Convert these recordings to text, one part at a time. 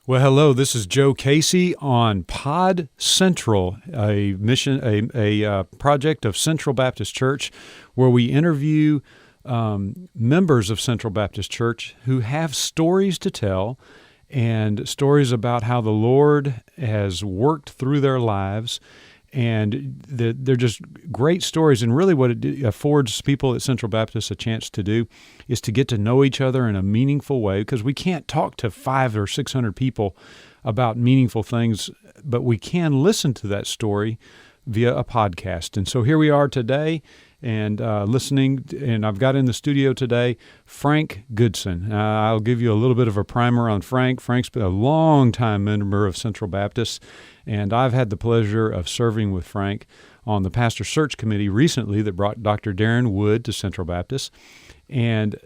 Well, hello. This is Joe Casey on Pod Central, a project of Central Baptist Church, where we interview members of Central Baptist Church who have stories to tell, and stories about how the Lord has worked through their lives. And they're just great stories. And really what it affords people at Central Baptist a chance to do is to get to know each other in a meaningful way, because we can't talk to 500 or 600 people about meaningful things, but we can listen to that story via a podcast. And so here we are today and listening, and I've got in the studio today Frank Goodson. I'll give you a little bit of a primer on Frank. Frank's been a long-time member of Central Baptist, and I've had the pleasure of serving with Frank on the pastor search committee recently that brought Dr. Darren Wood to Central Baptist. And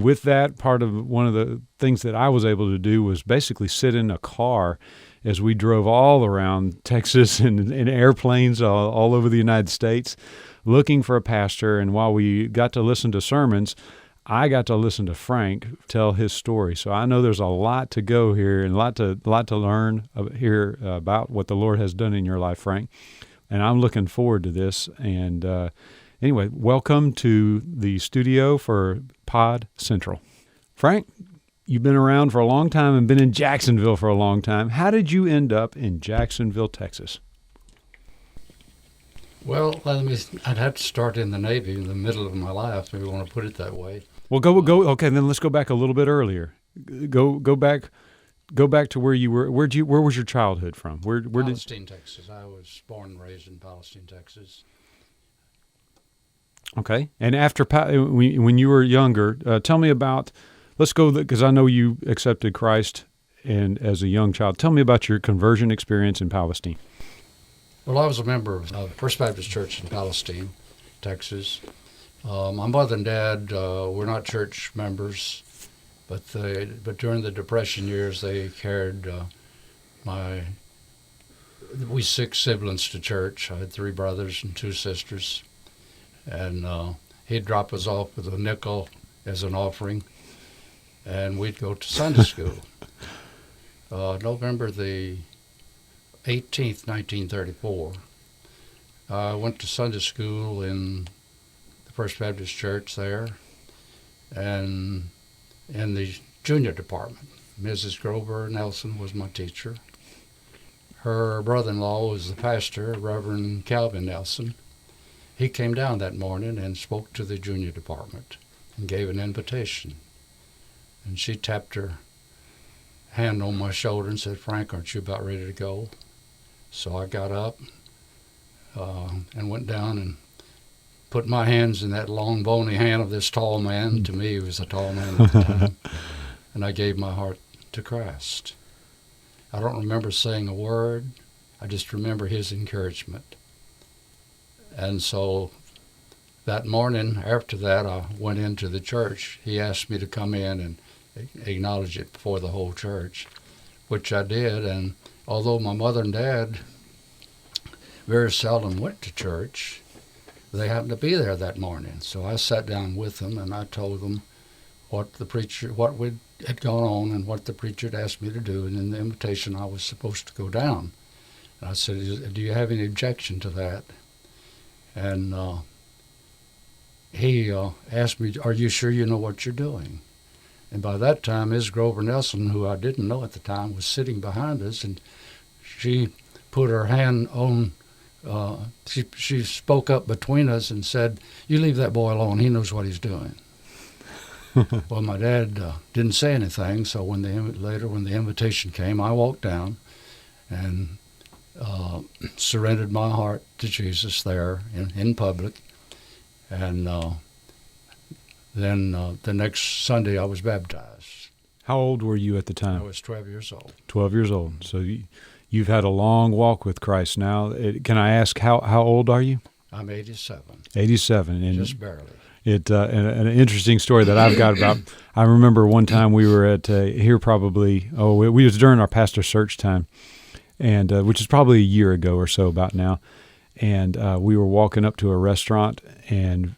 with that, part of one of the things that I was able to do was basically sit in a car as we drove all around Texas and in airplanes all over the United States looking for a pastor. And while we got to listen to sermons, I got to listen to Frank tell his story. So I know there's a lot to go here and a lot to learn here about what the Lord has done in your life, Frank. And I'm looking forward to this. And anyway, welcome to the studio for Pod Central. Frank, you've been around for a long time and been in Jacksonville for a long time. How did you end up in Jacksonville, Texas? Well, I'd have to start in the Navy in the middle of my life, if you want to put it that way. Well, go. Okay, then let's go back a little bit earlier. Go back to where you were. Where was your childhood from? Where Palestine, Texas. I was born and raised in Palestine, Texas. Okay, and after when you were younger, tell me about. Let's go because I know you accepted Christ and as a young child. Tell me about your conversion experience in Palestine. Well, I was a member of First Baptist Church in Palestine, Texas. My mother and dad were not church members, but during the Depression years, they carried we 6 siblings to church. I had 3 brothers and 2 sisters, and he'd drop us off with a nickel as an offering, and we'd go to Sunday school. November the 18th, 1934, I went to Sunday school in the First Baptist Church there, and in the junior department. Mrs. Grover Nelson was my teacher. Her brother-in-law was the pastor, Reverend Calvin Nelson. He came down that morning and spoke to the junior department and gave an invitation. And she tapped her hand on my shoulder and said, "Frank, aren't you about ready to go?" So I got up and went down and put my hands in that long, bony hand of this tall man. To me, he was a tall man at the time. And I gave my heart to Christ. I don't remember saying a word. I just remember his encouragement. And so that morning, after that, I went into the church. He asked me to come in and acknowledge it before the whole church, which I did. And although my mother and dad very seldom went to church, they happened to be there that morning. So I sat down with them and I told them what had gone on and what the preacher had asked me to do, and in the invitation I was supposed to go down. And I said, "Do you have any objection to that?" And he asked me, "Are you sure you know what you're doing?" And by that time, Ms. Grover Nelson, who I didn't know at the time, was sitting behind us, and she put her hand on, she spoke up between us and said, "You leave that boy alone, he knows what he's doing." Well, my dad didn't say anything, so when the invitation came, I walked down and surrendered my heart to Jesus there in public, and then the next Sunday I was baptized. How old were you at the time? I was 12 years old. 12 years old. So you've had a long walk with Christ now. Can I ask, how old are you? I'm 87. 87. And just barely. An interesting story that I've got about, I remember one time we were at here probably, we was during our pastor search time, and which is probably a year ago or so about now. And we were walking up to a restaurant, and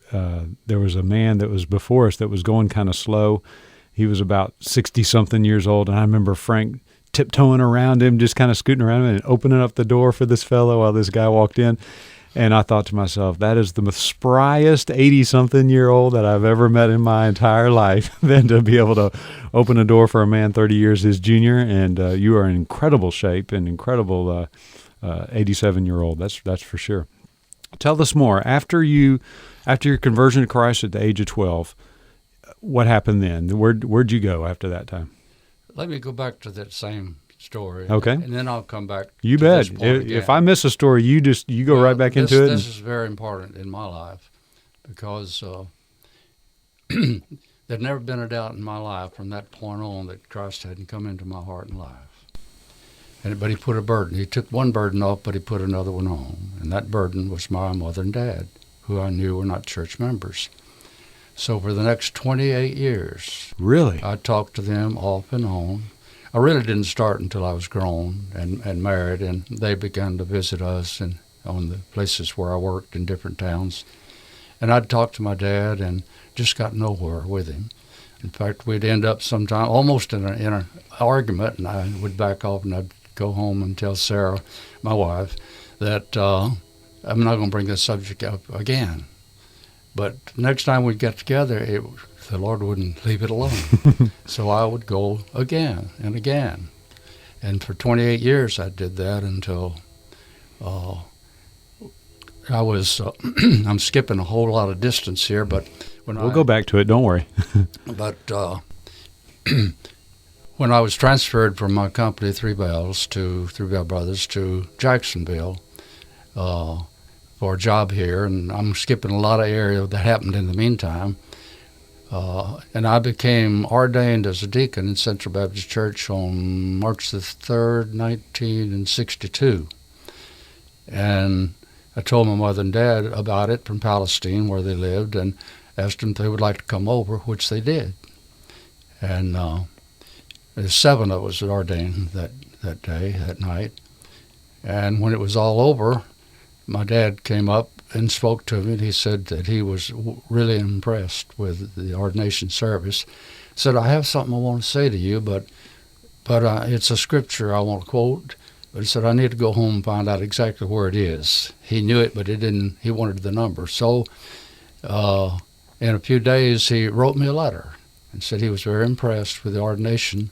there was a man that was before us that was going kind of slow, He was about 60-something years old, and I remember Frank tiptoeing around him, just kind of scooting around him and opening up the door for this fellow while this guy walked in. And I thought to myself, that is the spriest 80-something-year-old that I've ever met in my entire life, than to be able to open a door for a man 30 years his junior. And you are in incredible shape, and incredible 87-year-old. That's for sure. Tell us more. After your conversion to Christ at the age of 12, what happened then? Where'd you go after that time? Let me go back to that same story. Okay. And then I'll come back You to bet. this point again. If I miss a story, you go right back into it. This is very important in my life, because there'd never been a doubt in my life from that point on that Christ hadn't come into my heart and life. But he put a burden. He took one burden off, but he put another one on. And that burden was my mother and dad, who I knew were not church members. So for the next 28 years, Really? I talked to them off and on. I really didn't start until I was grown and married, and they began to visit us on the places where I worked in different towns. And I'd talk to my dad and just got nowhere with him. In fact, we'd end up sometime almost in an argument, and I would back off and I'd go home and tell Sarah, my wife, that I'm not going to bring this subject up again. But next time we'd get together, the Lord wouldn't leave it alone. So I would go again and again. And for 28 years I did that until I was, I'm skipping a whole lot of distance here, but We'll go back to it, don't worry. But when I was transferred from my company, Three Bell Brothers, to Jacksonville, for a job here, and I'm skipping a lot of area that happened in the meantime. And I became ordained as a deacon in Central Baptist Church on March the 3rd, 1962. And I told my mother and dad about it from Palestine, where they lived, and asked them if they would like to come over, which they did. And there's 7 of us ordained that night. And when it was all over, my dad came up and spoke to me, and he said that he was really impressed with the ordination service. He said, I have something I want to say to you, but it's a scripture I want to quote. But he said, I need to go home and find out exactly where it is. He knew it, but he wanted the number. So in a few days, he wrote me a letter and said he was very impressed with the ordination.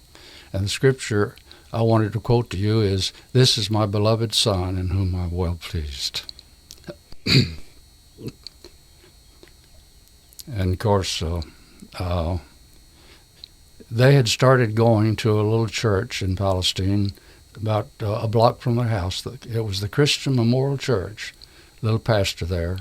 And the scripture I wanted to quote to you is, "This is my beloved Son, in whom I'm well pleased." And of course, they had started going to a little church in Palestine about a block from their house. It was the Christian Memorial Church, little pastor there.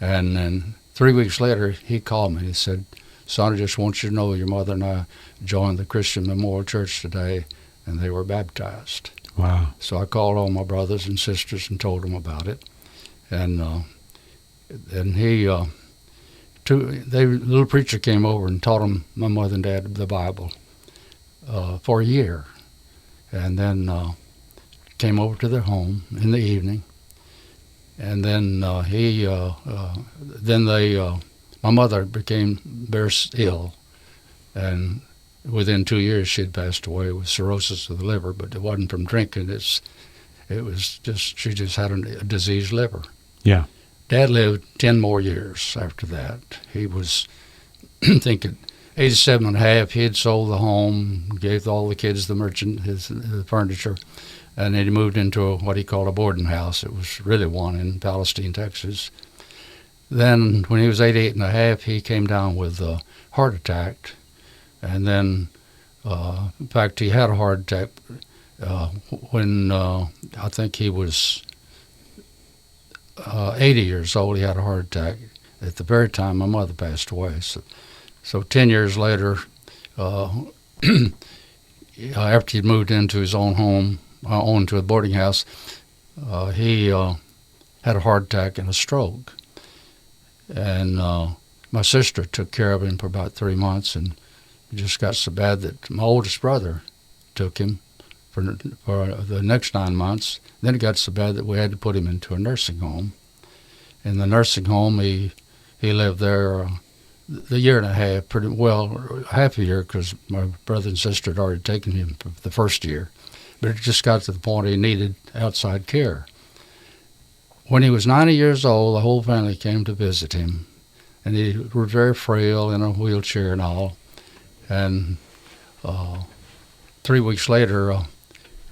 And then 3 weeks later, he called me. He said, "Son, I just want you to know your mother and I joined the Christian Memorial Church today, and they were baptized." Wow. So I called all my brothers and sisters and told them about it. And the little preacher came over and taught them, my mother and dad, the Bible for a year. And then came over to their home in the evening. And then my mother became very ill, and within 2 years she had passed away with cirrhosis of the liver. But it wasn't from drinking; it was just she just had a diseased liver. Yeah. Dad lived 10 more years after that. He was, I think, at 87 and a half. He had sold the home, gave all the kids the furniture, and then he moved into what he called a boarding house. It was really one in Palestine, Texas. Then when he was 88 and a half, he came down with a heart attack. And then, in fact, he had a heart attack when I think he was 80 years old. He had a heart attack at the very time my mother passed away. So 10 years later, after he'd moved into his own home, onto a boarding house, he had a heart attack and a stroke. And my sister took care of him for about 3 months, and it just got so bad that my oldest brother took him for the next 9 months. Then it got so bad that we had to put him into a nursing home. In the nursing home, he lived there the year and a half, pretty well, half a year, because my brother and sister had already taken him for the first year. But it just got to the point he needed outside care. When he was 90 years old, the whole family came to visit him. And he was very frail, in a wheelchair and all. And 3 weeks later,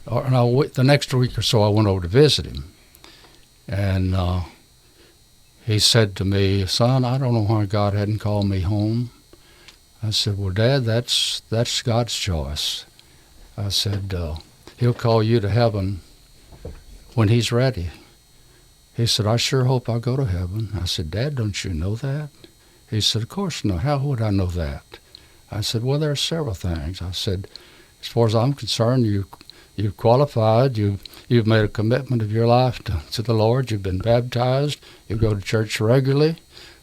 the next week or so, I went over to visit him. And he said to me, "Son, I don't know why God hadn't called me home." I said, "Well, Dad, that's God's choice." I said, "He'll call you to heaven when he's ready." He said, "I sure hope I go to heaven." I said, "Dad, don't you know that?" He said, "Of course not. How would I know that?" I said, "Well, there are several things." I said, "As far as I'm concerned, you've qualified. You've made a commitment of your life to the Lord. You've been baptized. You go to church regularly.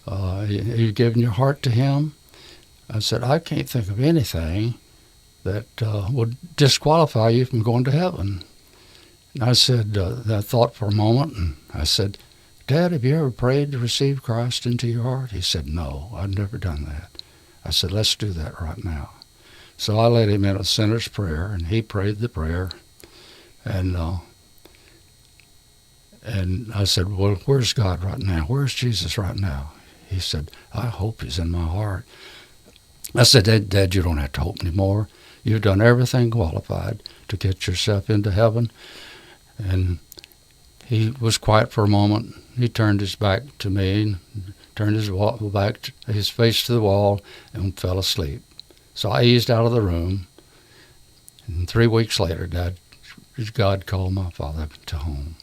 You've given your heart to Him." I said, "I can't think of anything that would disqualify you from going to heaven." And I said, I thought for a moment, and I said, "Dad, have you ever prayed to receive Christ into your heart?" He said, "No, I've never done that." I said, "Let's do that right now." So I led him in a sinner's prayer, and he prayed the prayer. And I said, "Well, where's God right now? Where's Jesus right now?" He said, "I hope He's in my heart." I said, Dad, you don't have to hope anymore. You've done everything qualified to get yourself into heaven." And he was quiet for a moment. He turned his back to me, and turned his face to the wall, and fell asleep. So I eased out of the room, and 3 weeks later, God called my father to home.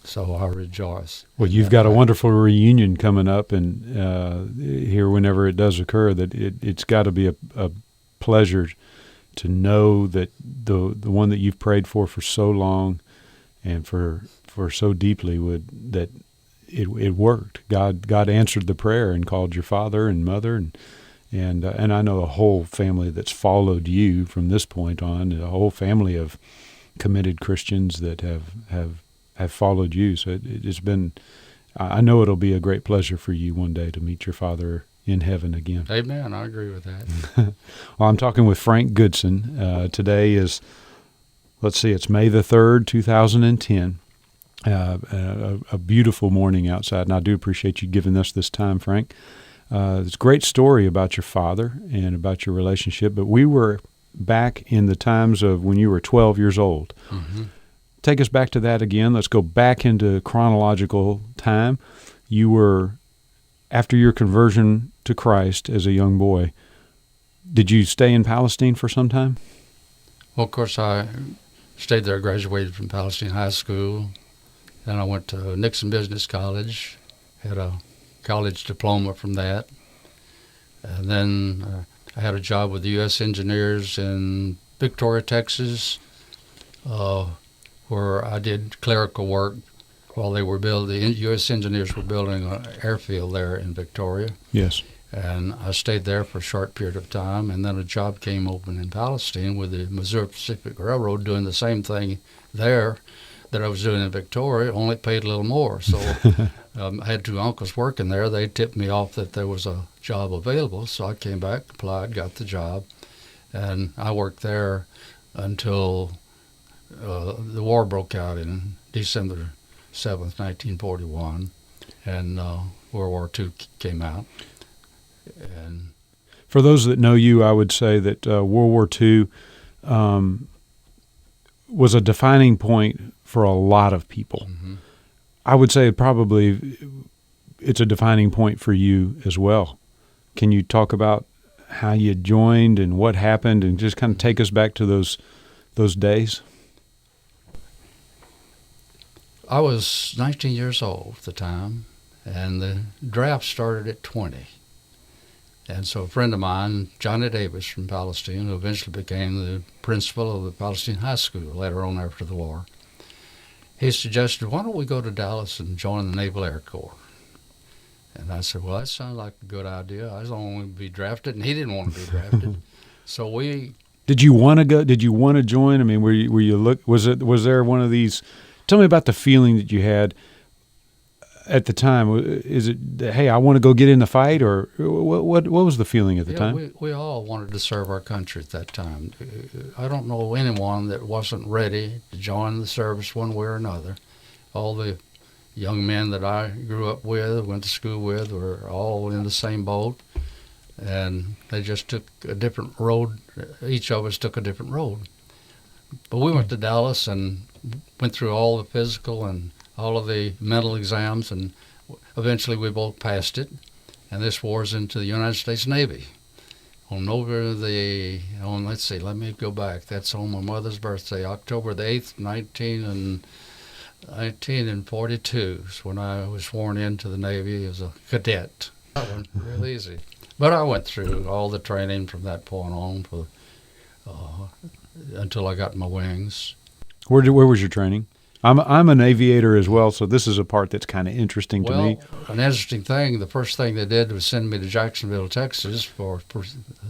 So I rejoice. Well, you've got a wonderful reunion coming up, and here whenever it does occur, that it's got to be a pleasure to know that the one that you've prayed for so long and for so deeply that it worked. God answered the prayer and called your father and mother, and I know a whole family that's followed you from this point on, a whole family of committed Christians that have followed you. So it's been, I know it'll be a great pleasure for you one day to meet your father in heaven again. Amen. I agree with that. Well, I'm talking with Frank Goodson. Today is, let's see, it's May the 3rd, 2010. A beautiful morning outside, and I do appreciate you giving us this time, Frank. It's a great story about your father and about your relationship, but we were back in the times of when you were 12 years old. Mm-hmm. Take us back to that again. Let's go back into chronological time. You were, after your conversion to Christ as a young boy, did you stay in Palestine for some time? Well, of course, I stayed there, graduated from Palestine High School. Then I went to Nixon Business College, had a college diploma from that. And then I had a job with the U.S. Engineers in Victoria, Texas, where I did clerical work while they were building. The U.S. Engineers were building an airfield there in Victoria. Yes. And I stayed there for a short period of time, and then a job came open in Palestine with the Missouri Pacific Railroad doing the same thing there that I was doing in Victoria, only paid a little more. So I had two uncles working there. They tipped me off that there was a job available, so I came back, applied, got the job, and I worked there until the war broke out in December 7th, 1941, and World War II came out. And for those that know you, I would say that World War II was a defining point for a lot of people. Mm-hmm. I would say probably it's a defining point for you as well. Can you talk about how you joined and what happened, and just kind of take us back to those days? I was 19 years old at the time, and the draft started at 20. And so a friend of mine, Johnny Davis from Palestine, who eventually became the principal of the Palestine High School later on after the war, he suggested, "Why don't we go to Dallas and join the Naval Air Corps?" And I said, "Well, that sounds like a good idea. I don't want to be drafted," and he didn't want to be drafted. So we... Did you want to go? Did you want to join? I mean, were you was there one of these? Tell me about the feeling that you had. at the time? Is it, hey, I want to go get in the fight, or what was the feeling at the time? We all wanted to serve our country at that time. I don't know anyone that wasn't ready to join the service one way or another. All the young men that I grew up with, went to school with, were all in the same boat, and they just took a different road. Each of us took a different road. But we went to Dallas and went through all the physical and all of the mental exams, and eventually we both passed it. And this war's into the United States Navy. Let's see, let me go back. That's on my mother's birthday, October the 8th, 1942 is when I was sworn into the Navy as a cadet. That one, real easy. But I went through all the training from that point on until I got my wings. Where was your training? I'm an aviator as well, so this is a part that's kind of interesting to me. An interesting thing, the first thing they did was send me to Jacksonville, Texas for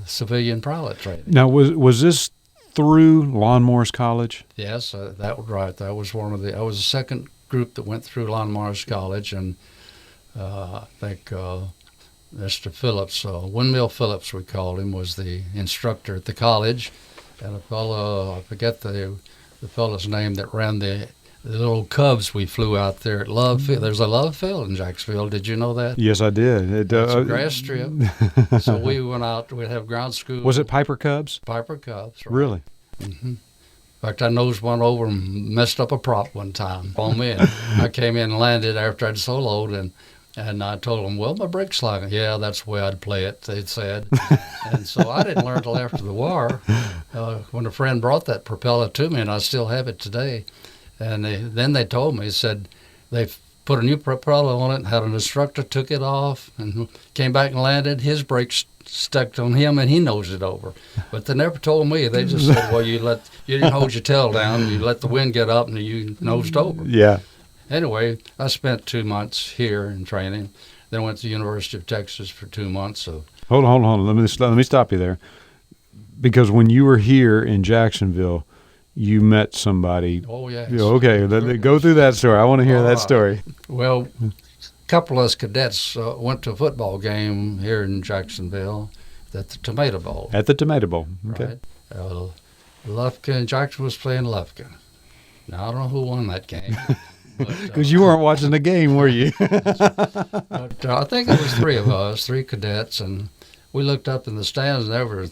civilian pilot training. Now, was this through Lon Morris College? Yes, that was right. I was the second group that went through Lon Morris College, and I think Mr. Phillips, Windmill Phillips we called him, was the instructor at the college, and a fellow, I forget the fellow's name that ran the little Cubs we flew out there at Love Field. There's a Love Field in Jacksonville. Did you know that? Yes, I did. It's a grass strip. So we went out. We'd have ground school. Was it Piper Cubs? Piper Cubs. Right. Really? Mm-hmm. In fact, I nosed one over and messed up a prop one time on me. And I came in and landed after I'd soloed, and I told them, well, my brake's sliding. Yeah, that's the way I'd play it, they said. And so I didn't learn until after the war, when a friend brought that propeller to me, and I still have it today. And then they told me, said they put a new propeller on it, and had an instructor took it off and came back and landed. His brakes stuck on him, and he nosed it over. But they never told me. They just said, well, you didn't hold your tail down, you let the wind get up, and you nosed over. Yeah. Anyway, I spent 2 months here in training. Then went to the University of Texas for 2 months. So hold on. Let me stop you there, because when you were here in Jacksonville, you met somebody. Oh, yes. Okay, go through that story. I want to hear that story. Well, a couple of us cadets went to a football game here in Jacksonville at the Tomato Bowl. At the Tomato Bowl, okay. Right. Lufkin, Jackson was playing Lufkin. Now, I don't know who won that game. Because you weren't watching the game, were you? But I think it was three cadets, and we looked up in the stands, and there were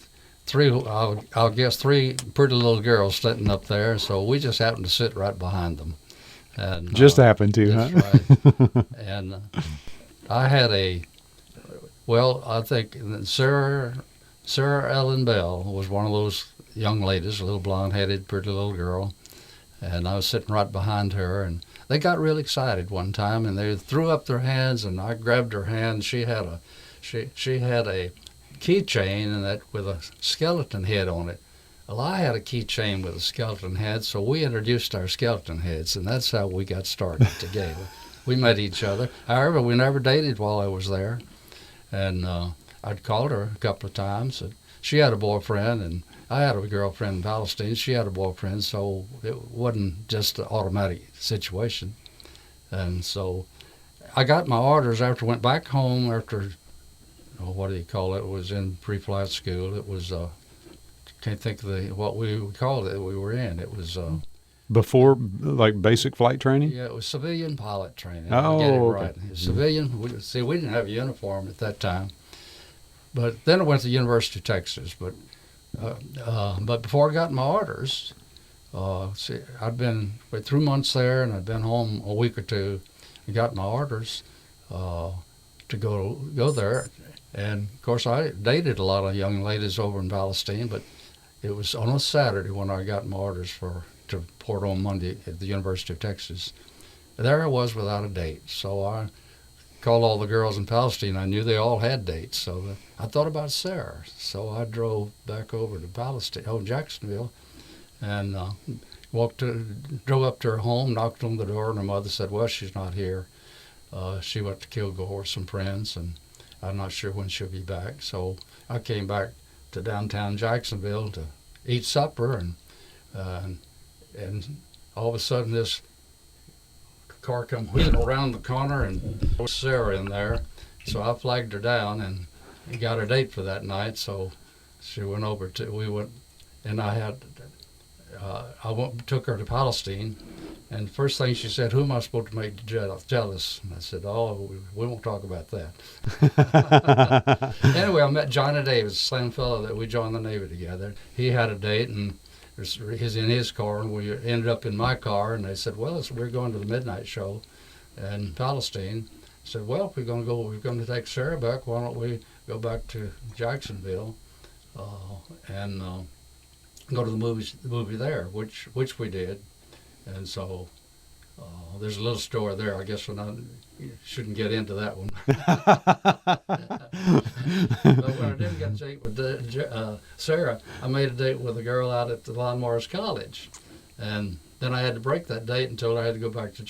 I'll guess three pretty little girls sitting up there, so we just happened to sit right behind them. And just happened to, that's huh? Right. And I had I think Sarah Ellen Bell was one of those young ladies, a little blonde-headed, pretty little girl, and I was sitting right behind her, and they got real excited one time, and they threw up their hands, and I grabbed her hand. She had a keychain and that with a skeleton head on it. Well, I had a keychain with a skeleton head, so we introduced our skeleton heads, and that's how we got started together. We met each other. However, we never dated while I was there, and I'd called her a couple of times. And she had a boyfriend, and I had a girlfriend in Palestine. She had a boyfriend, so it wasn't just an automatic situation. And so I got my orders after I went back home after, what do you call it? It was in pre-flight school. It was, can't think of what we called it we were in. It was... Before, like, basic flight training? Yeah, it was civilian pilot training. Oh, get it okay. Right. Civilian. We didn't have a uniform at that time. But then I went to the University of Texas. But before I got my orders, I'd been 3 months there, and I'd been home a week or two and got my orders to go there. And, of course, I dated a lot of young ladies over in Palestine, but it was on a Saturday when I got my orders to report on Monday at the University of Texas. There I was without a date, so I called all the girls in Palestine. I knew they all had dates, so I thought about Sarah. So I drove back over to Jacksonville, and drove up to her home, knocked on the door, and her mother said, well, she's not here. She went to Kilgore with some friends, and I'm not sure when she'll be back. So I came back to downtown Jacksonville to eat supper, and all of a sudden this car come wheeling around the corner, and there was Sarah in there. So I flagged her down and got a date for that night. So she went over we went, and took her to Palestine. And the first thing she said, "Who am I supposed to make jealous?" And I said, "Oh, we won't talk about that." Anyway, I met Johnny Davis, the same fellow that we joined the Navy together. He had a date, and he's in his car, and we ended up in my car. And they said, "Well, we're going to the midnight show in Palestine." I said, "Well, if we're going to take Sarah back, why don't we go back to Jacksonville and go to the movie there," which we did. And so there's a little story there. I guess shouldn't get into that one. But when I did get a date with Sarah, I made a date with a girl out at the Lon Morris College. And then I had to break that date and told her I had to go back to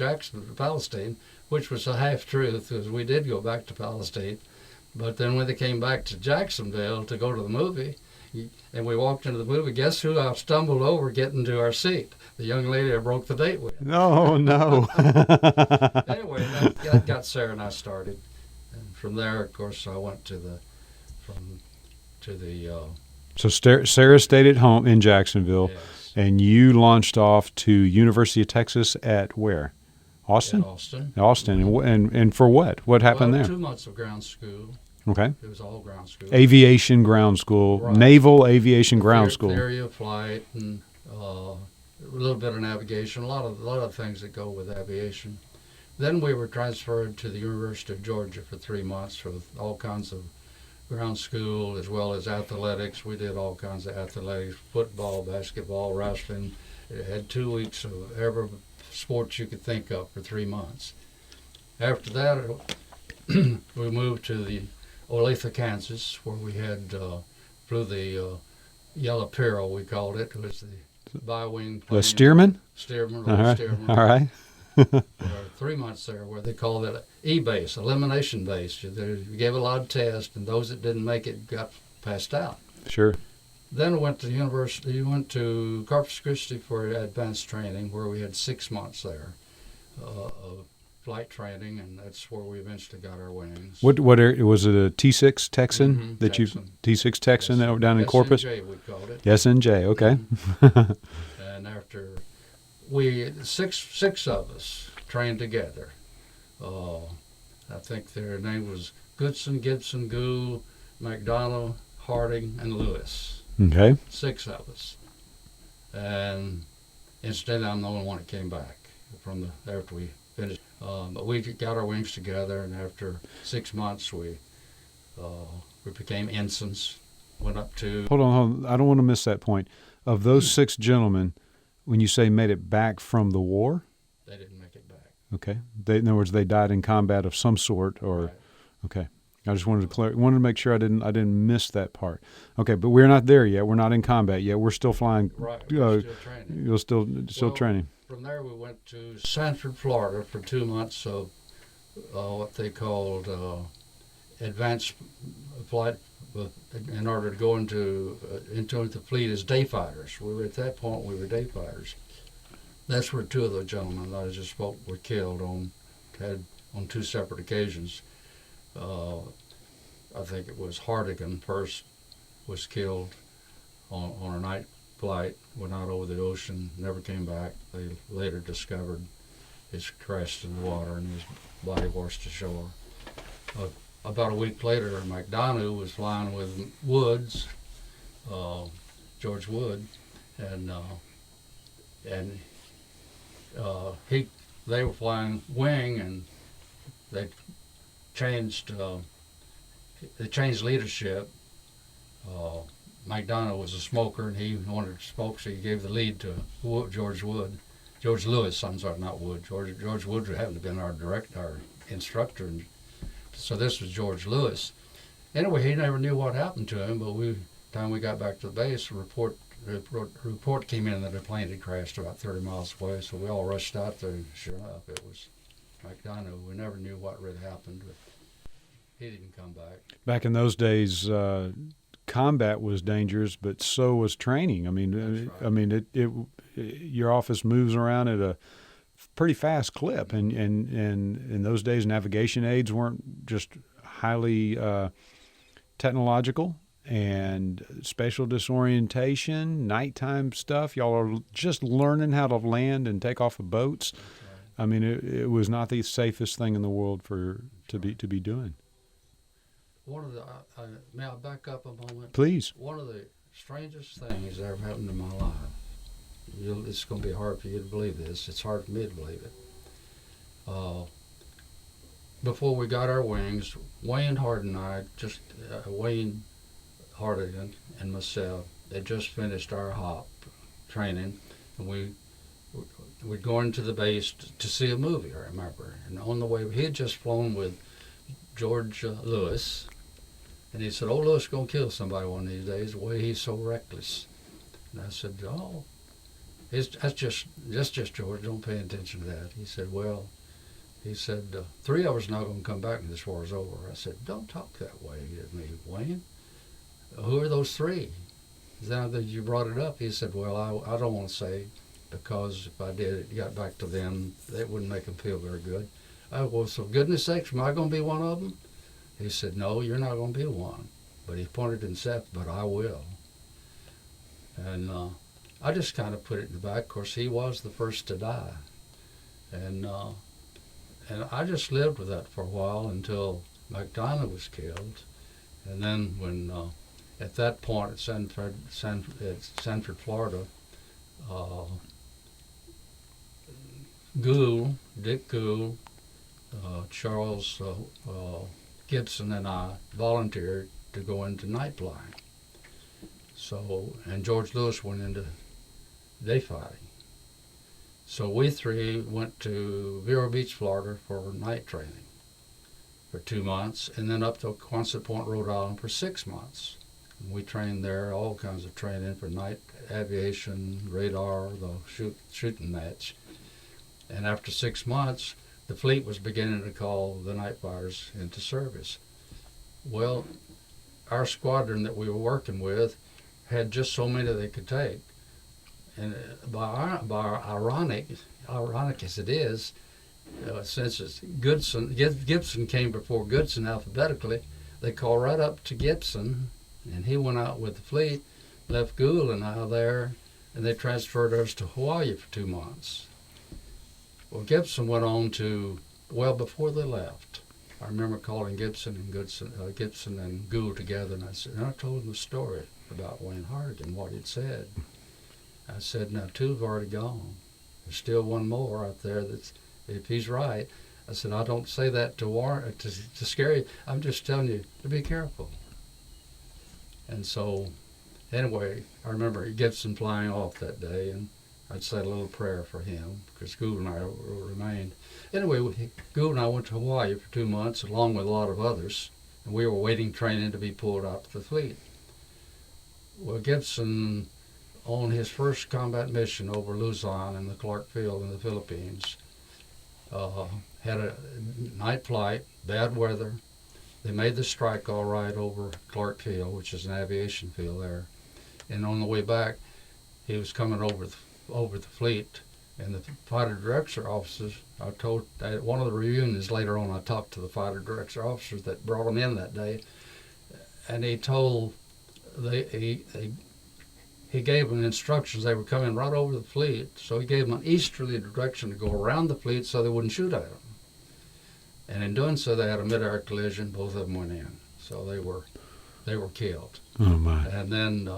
Palestine, which was a half-truth, because we did go back to Palestine. But then when they came back to Jacksonville to go to the movie, and we walked into the movie, guess who I stumbled over getting to our seat? The young lady I broke the date with. No. Anyway, that got Sarah and I started. And from there, of course, I went to the. So Sarah stayed at home in Jacksonville, Yes. And you launched off to University of Texas at where? Austin? Austin. And for what? What happened there? 2 months of ground school. Okay. It was all ground school. Aviation ground school, Right. Naval Aviation ground school. Theory of flight and a little bit of navigation, a lot of things that go with aviation. Then we were transferred to the University of Georgia for 3 months with all kinds of ground school as well as athletics. We did all kinds of athletics: football, basketball, wrestling. It had 2 weeks of every sport you could think of for 3 months. After that, we moved to the Olathe, Kansas, where we flew the Yellow Peril, we called it. It was the bi-wing plane. The Stearman? Stearman, Stearman. All right. 3 months there, where they called it E-base, elimination base. You gave a lot of tests, and those that didn't make it got passed out. Sure. Then we went to university. We went to Corpus Christi for advanced training, where we had 6 months there of flight training, and that's where we eventually got our wings. What was it, a T6 Texan Mhm, that Texan. T6 Texan Yes, down in Corpus? SNJ, we called it. SNJ, okay. And after six of us trained together. I think their name was Goodson, Gibson, Gould, McDonald, Harding, and Lewis. Okay. 6 of us. And instead, I'm the only one that came back after we finished. But we got our wings together, and after 6 months, we became ensigns. Went up to. Hold on. I don't want to miss that point. Of those 6 gentlemen, when you say made it back from the war, They didn't make it back. okay. In other words, they died in combat of some sort, or Right. okay. I just wanted to make sure I didn't miss that part. Okay, but we're not there yet. We're not in combat yet. We're still flying. Right. We're still training. You're still Well, training. From there, we went to Sanford, Florida for 2 months of what they called advanced flight in order to go into the fleet as day fighters. At that point, we were day fighters. That's where 2 of the gentlemen that I just spoke were killed on 2 separate occasions. I think it was Hardigan first was killed on a night flight, went out over the ocean, never came back. They later discovered his crashed in the water and his body washed ashore. About a week later, McDonough was flying with Woods, George Wood, and they were flying wing, and they changed leadership. McDonough was a smoker, and he wanted to smoke, so he gave the lead to George Lewis. I'm sorry, not Wood. George Wood happened to have been our instructor, and so this was George Lewis. Anyway, he never knew what happened to him, but time we got back to the base, a report came in that the plane had crashed about 30 miles away, so we all rushed out there, and sure enough, it was McDonough. We never knew what really happened, but he didn't come back. Back in those days, combat was dangerous, but so was training. I mean, That's right. your office moves around at a pretty fast clip. And in those days, navigation aids weren't just highly technological, and spatial disorientation, nighttime stuff. Y'all are just learning how to land and take off of boats. I mean, it was not the safest thing in the world to be doing. One of the may I back up a moment? Please. One of the strangest things that ever happened in my life. It's going to be hard for you to believe this. It's hard for me to believe it. Before we got our wings, Wayne Harden and I, Wayne Hardigan and myself, had just finished our hop training, and we'd go into the base to see a movie, I remember. And on the way, he had just flown with George Lewis, and he said, "Oh, Lewis is going to kill somebody one of these days, the way he's so reckless." And I said, "Oh, that's just George, don't pay attention to that." He said, "Well," he said, "3 of us are not going to come back when this war is over." I said, "Don't talk that way to me, Wayne. Who are those 3? Now that you brought it up," he said, "Well, I don't want to say, because if I did, it got back to them, that wouldn't make them feel very good." Well, so goodness sakes, am I going to be one of them? He said, "No, you're not going to be one." But he pointed and said, "But I will." And I just kind of put it in the back. Of course, he was the first to die. And I just lived with that for a while until McDonough was killed. And then when, at that point at Sanford, Florida, Dick Gould, Charles Gibson and I volunteered to go into night flying. So, and George Lewis went into day fighting. So we 3 went to Vero Beach, Florida for night training for 2 months, and then up to Quonset Point, Rhode Island for 6 months. And we trained there, all kinds of training for night aviation, radar, the shooting match. And after 6 months, the fleet was beginning to call the night fighters into service. Well, our squadron that we were working with had just so many they could take. And by ironic as it is, since it's Gibson came before Goodson alphabetically, they called right up to Gibson, and he went out with the fleet, left Gould and I there, and they transferred us to Hawaii for 2 months. Well, Gibson went on to, before they left, I remember calling Gibson and Gould together, and I told them the story about Wayne Hart and what he'd said. I said, "Now 2 have already gone. There's still 1 more out there that's, if he's right." I said, "I don't say that to scare you. I'm just telling you to be careful." And so, anyway, I remember Gibson flying off that day, and I'd said a little prayer for him, because Gould and I remained. Anyway, Gould and I went to Hawaii for 2 months, along with a lot of others, and we were waiting training to be pulled out to the fleet. Well, Gibson, on his first combat mission over Luzon and the Clark Field in the Philippines, had a night flight, bad weather. They made the strike all right over Clark Field, which is an aviation field there. And on the way back, he was coming over the fleet, and the fighter director officers, I told, at one of the reunions later on, I talked to the fighter director officers that brought him in that day, and he told, he gave them instructions. They were coming right over the fleet, so he gave them an easterly direction to go around the fleet so they wouldn't shoot at them. And in doing so, they had a mid-air collision. Both of them went in, so they were killed. Oh my! And then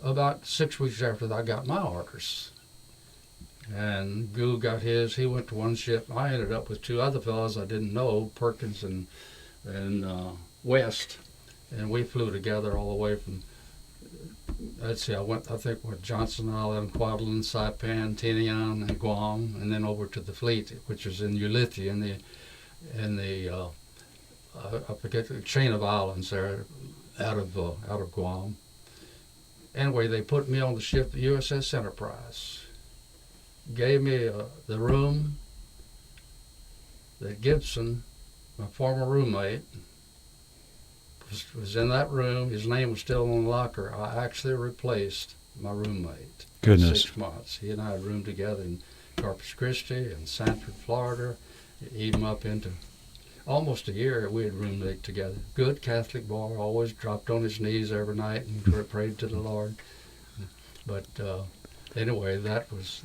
about 6 weeks after that, I got my orders. And Gould got his. He went to one ship. I ended up with 2 other fellows I didn't know, Perkins and West, and we flew together all the way from. Let's see, I think went Johnson Island, Kwajalein, Saipan, Tinian, and Guam, and then over to the fleet, which was in Ulithi, in the I forget the chain of islands there, out of Guam. Anyway, they put me on the ship, the USS Enterprise. Gave me the room that Gibson, my former roommate, was in that room. His name was still on the locker. I actually replaced my roommate. Goodness. 6 months. He and I had roomed together, and Corpus Christi and Sanford, Florida, even up into almost a year. We had roommate together. Good Catholic boy, always dropped on his knees every night and prayed to the Lord. But anyway, that was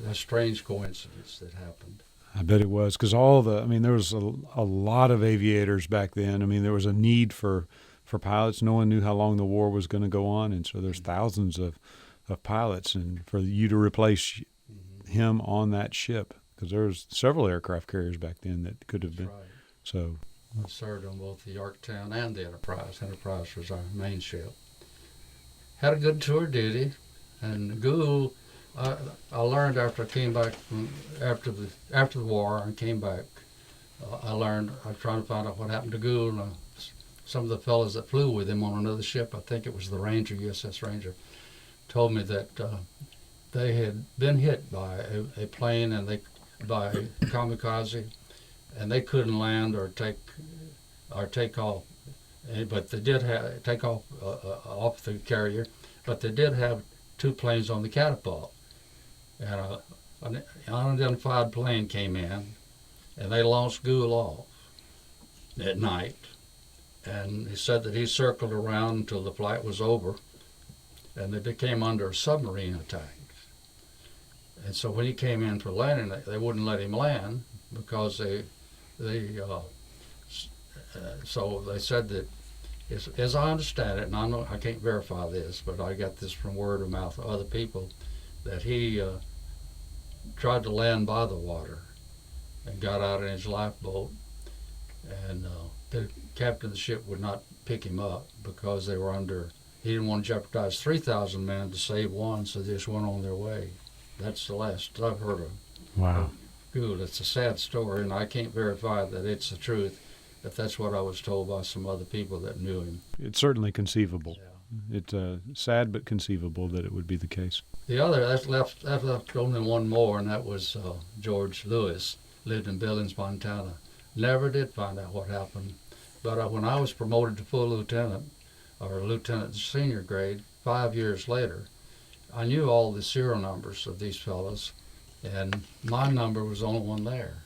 a strange coincidence that happened. I bet it was, because there was a lot of aviators back then. I mean, there was a need for pilots. No one knew how long the war was going to go on, and so there's thousands of pilots, and for you to replace him on that ship, because there was several aircraft carriers back then that could have been. Right. So I served on both the Yorktown and the Enterprise. Enterprise was our main ship. Had a good tour duty, and Gould, I learned after I came back after the war and came back. I was trying to find out what happened to Gould. Some of the fellows that flew with him on another ship, I think it was the Ranger, USS Ranger, told me that they had been hit by a plane by kamikaze, and they couldn't land or take off. But they did take off off the carrier, but they did have two planes on the catapult. And an unidentified plane came in, and they launched Gould off at night. And he said that he circled around until the flight was over, and they came under a submarine attack. And so when he came in for landing, they wouldn't let him land because so they said that, as I understand it, and I can't verify this, but I got this from word of mouth of other people, that he tried to land by the water and got out in his lifeboat, and the captain of the ship would not pick him up because they were he didn't want to jeopardize 3,000 men to save one, so they just went on their way. That's the last I've heard of. wow. Gould. It's a sad story, and I can't verify that it's the truth, but that's what I was told by some other people that knew him. It's certainly conceivable. Yeah. It's sad but conceivable that it would be the case. The other, that left only one more, and that was George Lewis, lived in Billings, Montana. Never did find out what happened. But when I was promoted to full lieutenant, or lieutenant senior grade, 5 years later, I knew all the serial numbers of these fellows, and my number was the only one there.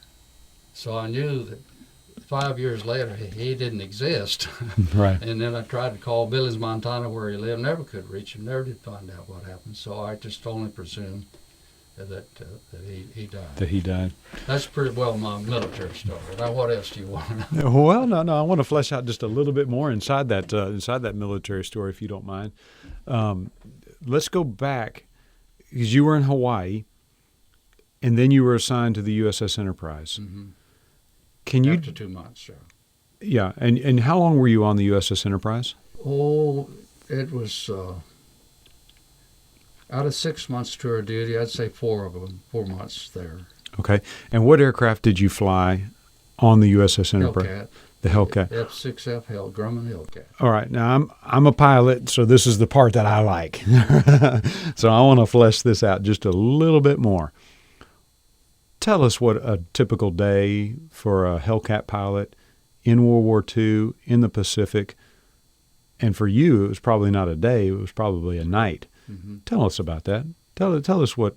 So I knew that 5 years later he didn't exist. Right. And then I tried to call Billings, Montana, where he lived, never could reach him, never did find out what happened. So I just only presumed that he died. That he died. That's pretty well my military story. Now, what else do you want to know? Well, no. I want to flesh out just a little bit more inside that military story, if you don't mind. Let's go back, because you were in Hawaii, and then you were assigned to the USS Enterprise. Mm-hmm. Can you? After 2 months, sure. Yeah, and how long were you on the USS Enterprise? Oh, it was out of 6 months tour duty, I'd say 4 of them, 4 months there. Okay, and what aircraft did you fly on the USS Enterprise? Hellcat. The Hellcat. F6F Grumman Hellcat. All right, now I'm a pilot, so this is the part that I like. So I want to flesh this out just a little bit more. Tell us what a typical day for a Hellcat pilot in World War II in the Pacific, and for you it was probably not a day, it was probably a night. Mm-hmm. Tell us about that. Tell us what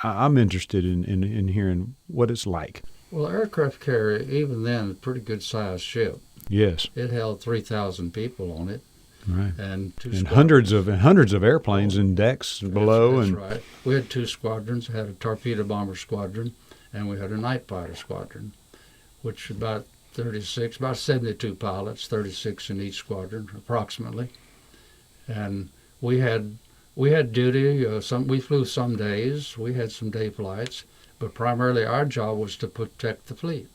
I'm interested in hearing what it's like. Well, aircraft carrier, even then, a pretty good sized ship. Yes. It held 3,000 people on it. Right. And hundreds of airplanes and decks below. That's right. We had 2 squadrons. We had a torpedo bomber squadron, and we had a night fighter squadron, which about 72 pilots, 36 in each squadron, approximately. And we had duty. We flew some days. We had some day flights, but primarily our job was to protect the fleet.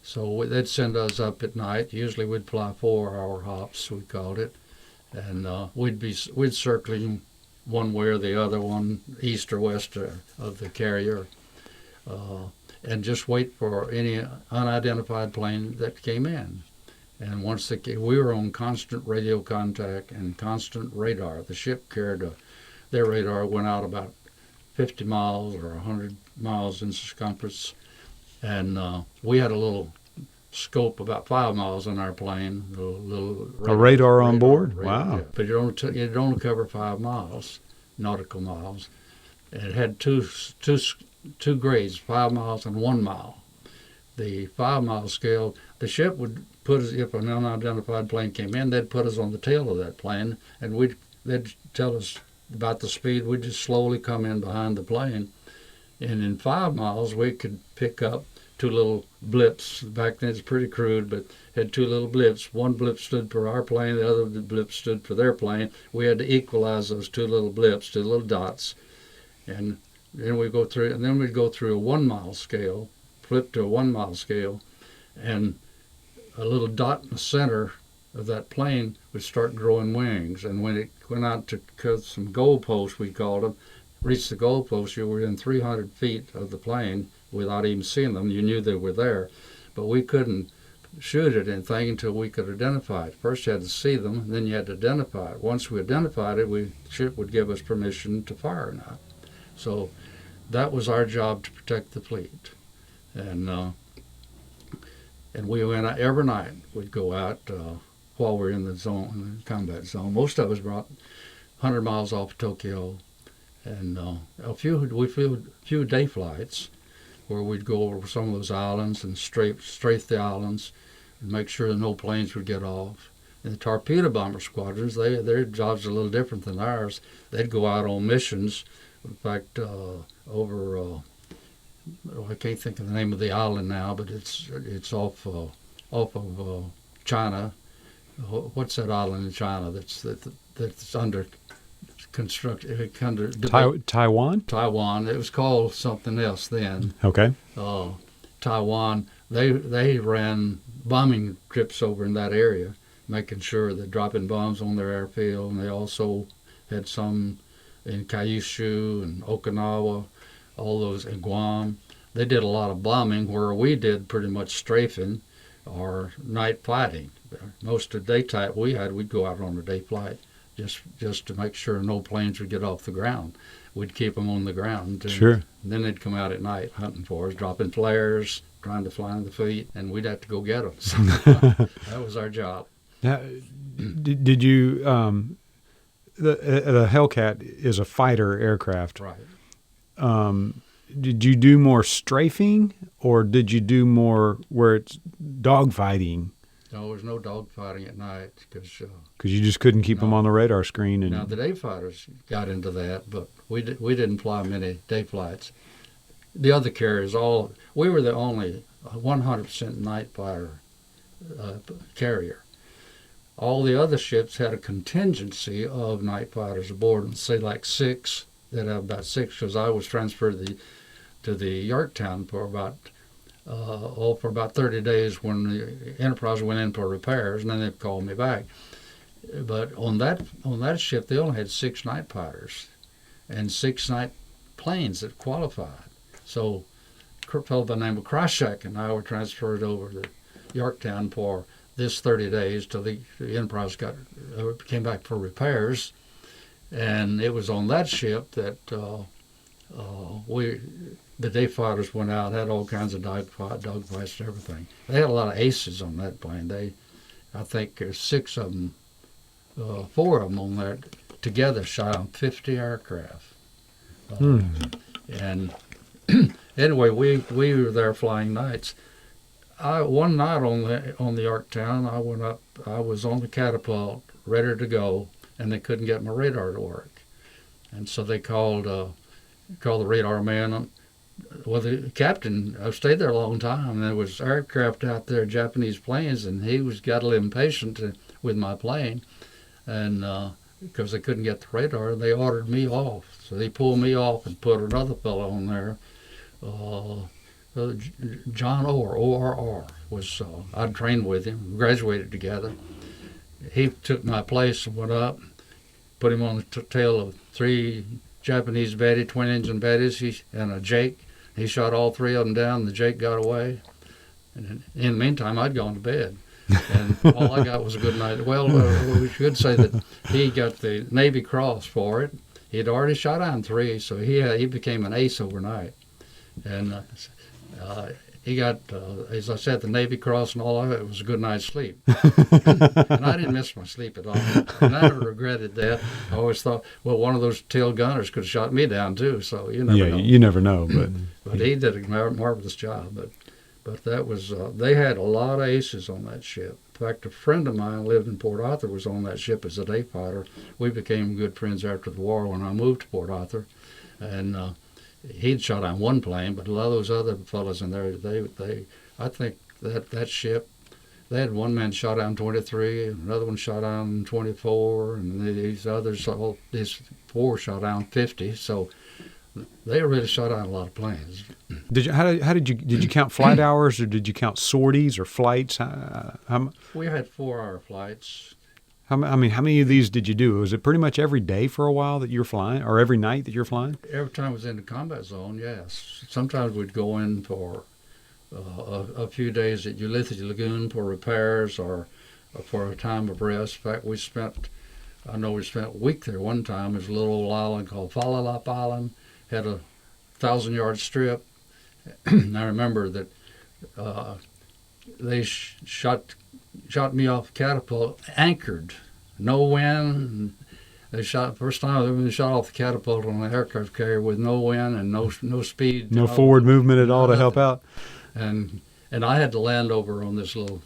So they'd send us up at night. Usually we'd fly 4-hour hops, we called it, and we'd circling one way or the other, one east or west of the carrier, and just wait for any unidentified plane that came in. And once we were on constant radio contact and constant radar. The ship carried their radar went out about 50 miles or 100 miles in circumference, and we had a little scope about 5 miles on our plane. A radar on board? Wow. Yeah. But it only cover 5 miles, nautical miles. And it had two two grades, 5 miles and 1 mile. The 5-mile scale, the ship would put us, if an unidentified plane came in, they'd put us on the tail of that plane, and they'd tell us about the speed. We'd just slowly come in behind the plane. And in 5 miles, we could pick up two little blips. Back then, it's pretty crude, but had two little blips. One blip stood for our plane, the other blip stood for their plane. We had to equalize those two little blips, two little dots. And then we'd go through a 1 mile scale, flip to a 1 mile scale, and a little dot in the center of that plane would start growing wings. And when it went out to cut some goalposts, we called them, reached the goalposts, you were in 300 feet of the plane without even seeing them. You knew they were there, but we couldn't shoot at anything until we could identify it. First you had to see them, and then you had to identify it. Once we identified it, the ship would give us permission to fire or not. So that was our job, to protect the fleet. And we went out every night. We'd go out while we were in the zone, in the combat zone. Most of us were about 100 miles off Tokyo, and we flew a few day flights where we'd go over some of those islands and strafe the islands and make sure that no planes would get off. And the torpedo bomber squadrons, their jobs are a little different than ours. They'd go out on missions. In fact, I can't think of the name of the island now, but it's off of China. What's that island in China that's under construction? Taiwan? Taiwan. It was called something else then. Okay. Taiwan. They ran bombing trips over in that area, making sure that dropping bombs on their airfield. And they also had some in Kyushu and Okinawa, all those in Guam. They did a lot of bombing, where we did pretty much strafing or night fighting. Most of the daytime we'd go out on a day flight just to make sure no planes would get off the ground. We'd keep them on the ground. Sure. And then they'd come out at night hunting for us, dropping flares, trying to fly in the fleet, and we'd have to go get them. So that was our job. Now, did you? The Hellcat is a fighter aircraft. Right. Did you do more strafing, or did you do more where it's dogfighting? No, there was no dogfighting at night because you just couldn't keep them on the radar screen. And now the day fighters got into that, but we didn't fly many day flights. The other carriers, we were the only 100% night fighter carrier. All the other ships had a contingency of night fighters aboard, and say like 6. They'd have about 6, because I was transferred to the Yorktown for about 30 days when the Enterprise went in for repairs, and then they called me back. But on that ship, they only had 6 night fighters and 6 night planes that qualified. So a fellow by the name of Krychek and I were transferred over to Yorktown for this 30 days till the Enterprise came back for repairs. And it was on that ship that the day fighters went out, had all kinds of dogfights and everything. They had a lot of aces on that plane. I think there's 6 of them, 4 of them on there together shot on 50 aircraft. And anyway, we were there flying nights. One night on the Yorktown, I went up. I was on the catapult, ready to go, and they couldn't get my radar to work. And so they called the radar man. Well, the captain stayed there a long time, and there was aircraft out there, Japanese planes, and he got a little impatient with my plane, and because they couldn't get the radar, they ordered me off. So they pulled me off and put another fellow on there. John Orr, O-R-R, I'd trained with him, graduated together. He took my place and went up, put him on the tail of 3 Japanese Betty, twin-engine Bettys, and a Jake. He shot all 3 of them down, the Jake got away. And in the meantime, I'd gone to bed. And all I got was a good night. Well, we should say that he got the Navy Cross for it. He'd already shot down 3, so he became an ace overnight. And he got, as I said, the Navy Cross and all of it. It was a good night's sleep. And I didn't miss my sleep at all. And I never regretted that. I always thought, well, one of those tail gunners could have shot me down too. So you never know. You never know. But he did a marvelous job. But that was, they had a lot of aces on that ship. In fact, a friend of mine lived in Port Arthur, was on that ship as a day fighter. We became good friends after the war when I moved to Port Arthur. And he'd shot down one plane, but a lot of those other fellas in there, I think that ship, they had one man shot down 23, another one shot down 24, and these others, these four shot down 50. So they really shot down a lot of planes. Did you count flight hours, or did you count sorties or flights? We had 4-hour flights. How many of these did you do? Was it pretty much every day for a while that you're flying, or every night that you're flying? Every time I was in the combat zone, yes. Sometimes we'd go in for a few days at Ulysses Lagoon for repairs or for a time of rest. In fact, we spent a week there one time. There's a little old island called Falalap Island. Had a 1,000-yard strip. And I remember that they shot me off catapult, anchored, no wind. They shot first time they shot off the catapult on an aircraft carrier with no wind and no speed, no forward movement at all to help out. And I had to land over on this little,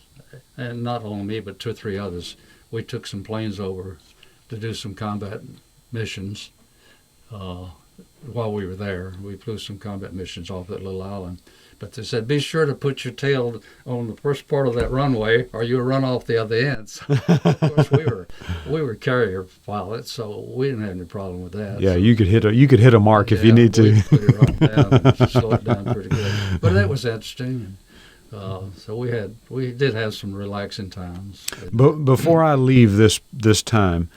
and not only me but 2 or 3 others. We took some planes over to do some combat missions. While we were there, we flew some combat missions off that little island. But they said, be sure to put your tail on the first part of that runway, or you'll run off the other ends. Of course, we were carrier pilots, so we didn't have any problem with that. Yeah, so, you could hit a mark if you need to. We put it right down and slow it down pretty good. But that was interesting. So we did have some relaxing times. But before I leave this time,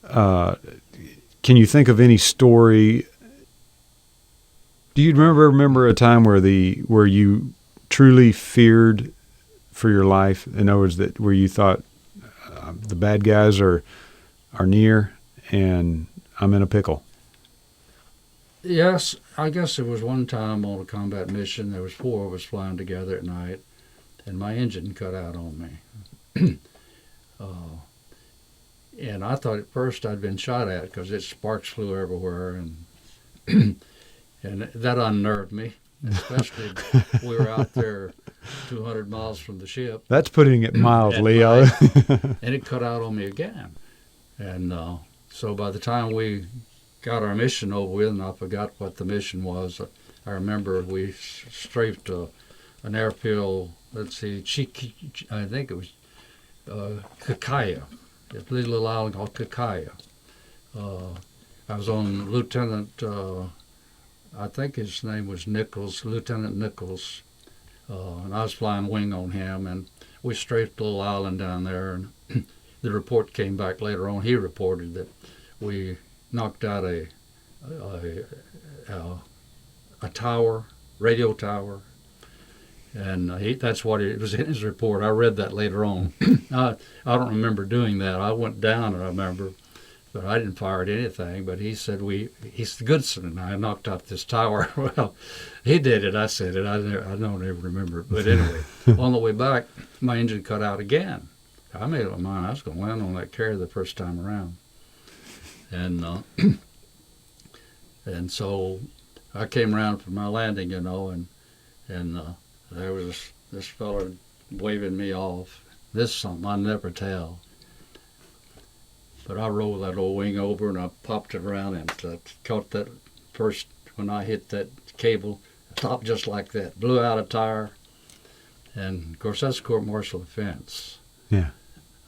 can you think of any story? Do you remember a time where you truly feared for your life? In other words, where you thought the bad guys are near and I'm in a pickle? Yes, I guess there was one time on a combat mission. There was 4 of us flying together at night, and my engine cut out on me. And I thought at first I'd been shot at because its sparks flew everywhere, and and that unnerved me, especially we were out there 200 miles from the ship. That's putting it mildly. And it cut out on me again. And so by the time we got our mission over with, and I forgot what the mission was, I remember we strafed an airfield, let's see, I think it was Kakaya, a little island called Kakaya. I was on Lieutenant, I think his name was Nichols, Lieutenant Nichols, and I was flying wing on him, and we strafed a little island down there, and the report came back later on. He reported that we knocked out a tower, radio tower, and that's what it was in his report. I read that later on. I don't remember doing that. I went down, and I remember, but I didn't fire at anything. But he said he's Goodson and I knocked out this tower. Well, he did it. I said it. I don't ever remember it. But anyway, on the way back, my engine cut out again. I made up my mind I was going to land on that carrier the first time around, and and so I came around for my landing, and there was this fellow waving me off. This is something I never tell. But I rolled that old wing over and I popped it around and caught that first, when I hit that cable, stopped just like that, blew out a tire. And of course that's court-martial offense. Yeah.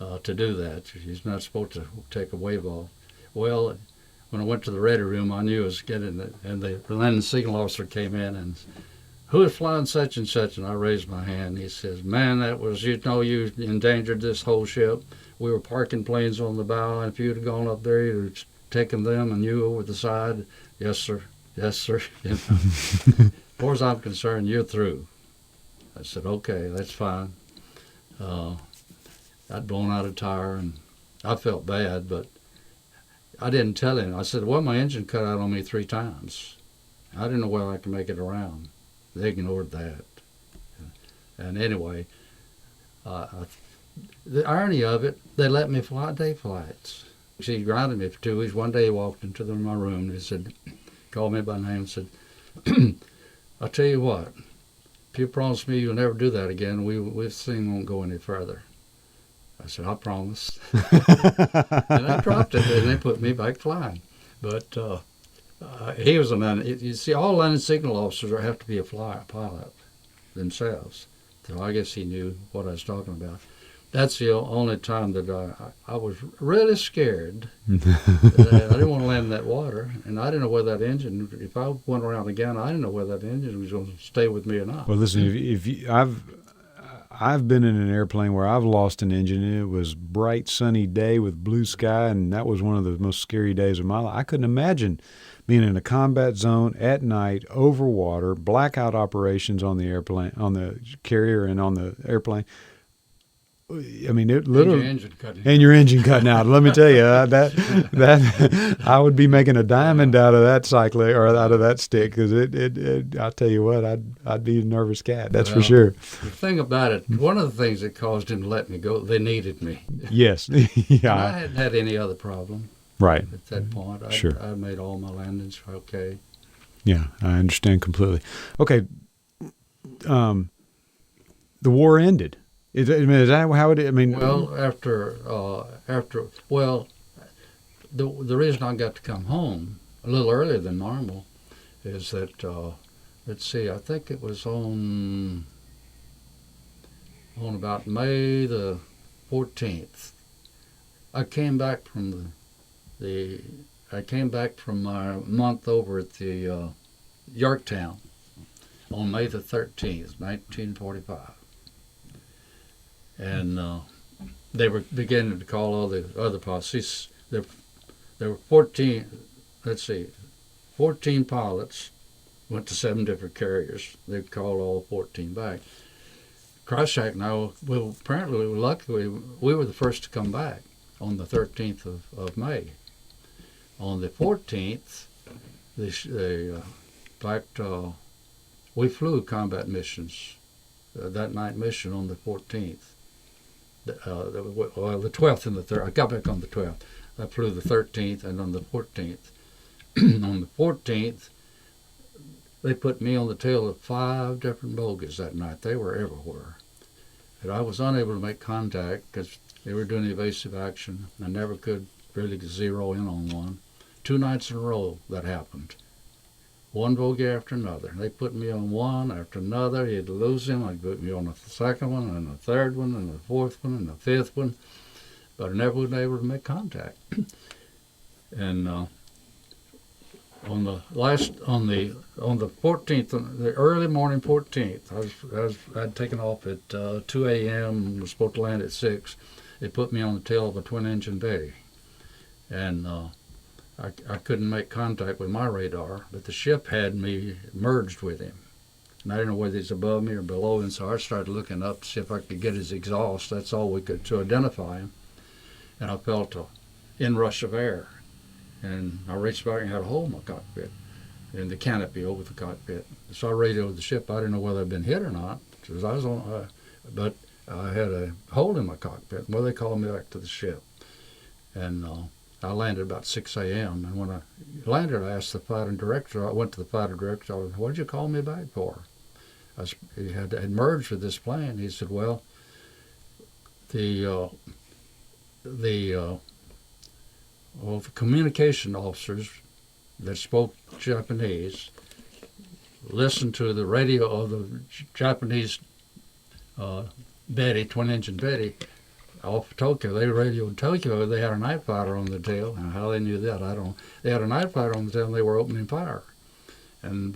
To do that. He's not supposed to take a wave off. Well, when I went to the ready room, I knew I was getting it, and the landing signal officer came in and, who is flying such and such? And I raised my hand. He says, man, that was, you endangered this whole ship. We were parking planes on the bow, and if you'd have gone up there, you'd have taken them and you over the side. Yes, sir. Yes, sir. As far as I'm concerned, you're through. I said, okay, that's fine. I'd blown out a tire, and I felt bad, but I didn't tell him. I said, well, my engine cut out on me 3 times. I didn't know whether I could make it around. They ignored that. And anyway, the irony of it, they let me fly day flights. He grounded me for 2 weeks. One day he walked into my room and he said, called me by name and said, I'll tell you what, if you promise me you'll never do that again, this thing won't go any further. I said, I promise. And I dropped it, and they put me back flying. But he was you see, all landing signal officers have to be a pilot themselves. So I guess he knew what I was talking about. That's the only time that I was really scared. I didn't want to land in that water, and I didn't know whether that engine, if I went around again, I didn't know whether that engine was going to stay with me or not. Well, listen, I've been in an airplane where I've lost an engine, and it was bright, sunny day with blue sky, and that was one of the most scary days of my life. I couldn't imagine being in a combat zone at night, over water, blackout operations on the airplane, on the carrier and on the airplane. I mean, it literally, and your engine cutting out. Let me tell you, that I would be making a diamond out of that cycle or out of that stick, because I'll tell you what, I'd be a nervous cat. That's for sure. The thing about it, one of the things that caused him to let me go, they needed me. Yes, yeah. And I hadn't had any other problem. Right. At that point, I made all my landings okay. Yeah, I understand completely. Okay, the war ended. Is that how it? I mean, well, the reason I got to come home a little earlier than normal is that let's see, I think it was on about May the 14th. I came back from my month over at the Yorktown on May the 13th, 1945. And they were beginning to call all the other posses. There were 14 pilots, went to 7 different carriers. They called all 14 back. Krychak and I, apparently, luckily, we were the first to come back on the 13th of May. On the 14th, we flew combat missions, that night mission on the 14th. The 12th and the 3rd. I got back on the 12th. I flew the 13th and on the 14th. On the 14th, they put me on the tail of 5 different bogies that night. They were everywhere. And I was unable to make contact because they were doing evasive action. I never could really zero in on one. 2 nights in a row that happened. One bogie after another. They put me on one after another. He'd lose him. I'd put me on the second one, and the third one, and the fourth one, and the fifth one. But I never was able to make contact. And on the 14th, the early morning 14th, I'd taken off at 2 a.m. Was supposed to land at 6. They put me on the tail of a twin-engine Betty, and I couldn't make contact with my radar, but the ship had me merged with him. And I didn't know whether he's above me or below him, so I started looking up to see if I could get his exhaust. That's all we could to identify him. And I felt an inrush of air. And I reached back and had a hole in my cockpit, in the canopy over the cockpit. So I radioed the ship. I didn't know whether I'd been hit or not, because I was on, but I had a hole in my cockpit. Well, they called me back to the ship. And I landed about 6 a.m. And when I landed, I asked the fighter director. I went to the fighter director. I said, "What did you call me back for?" He had merged with this plane. He said, "Well, the communication officers that spoke Japanese listened to the radio of the Japanese Betty, twin-engine Betty, off Tokyo. They radioed Tokyo. They had a night fighter on the tail. And how they knew that, I don't know. They had a night fighter on the tail, and they were opening fire. And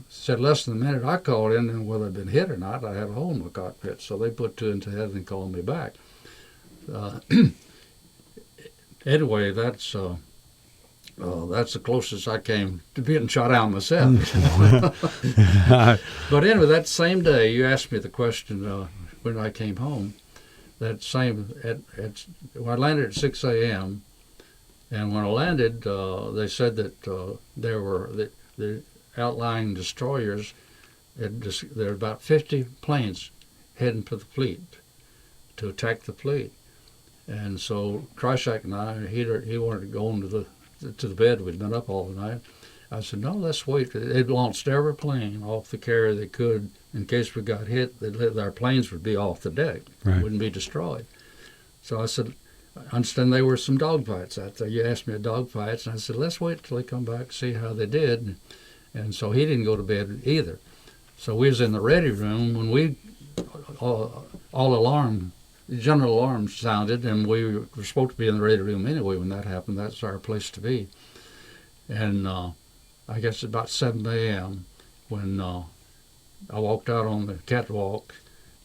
said less than a minute, I called in, and whether I'd been hit or not, I had a hole in my cockpit. So they put 2 and 2 together and called me back. Anyway, that's the closest I came to being shot out myself. But anyway, that same day, you asked me the question when I came home. That same when I landed at 6 a.m. and when I landed, they said that there were the outlying destroyers. There were about 50 planes heading for the fleet, to attack the fleet. And so Kryshak and I, he wanted to go on to the bed. We'd been up all the night. I said, no, let's wait. They'd launched every plane off the carrier they could. In case we got hit, our planes would be off the deck. Right. Wouldn't be destroyed. So I said, I understand there were some dogfights out there. You asked me about dogfights, and I said, let's wait till they come back and see how they did. And so he didn't go to bed either. So we was in the ready room when we general alarm sounded, and we were supposed to be in the ready room anyway when that happened. That's our place to be. And I guess about 7 a.m. when I walked out on the catwalk,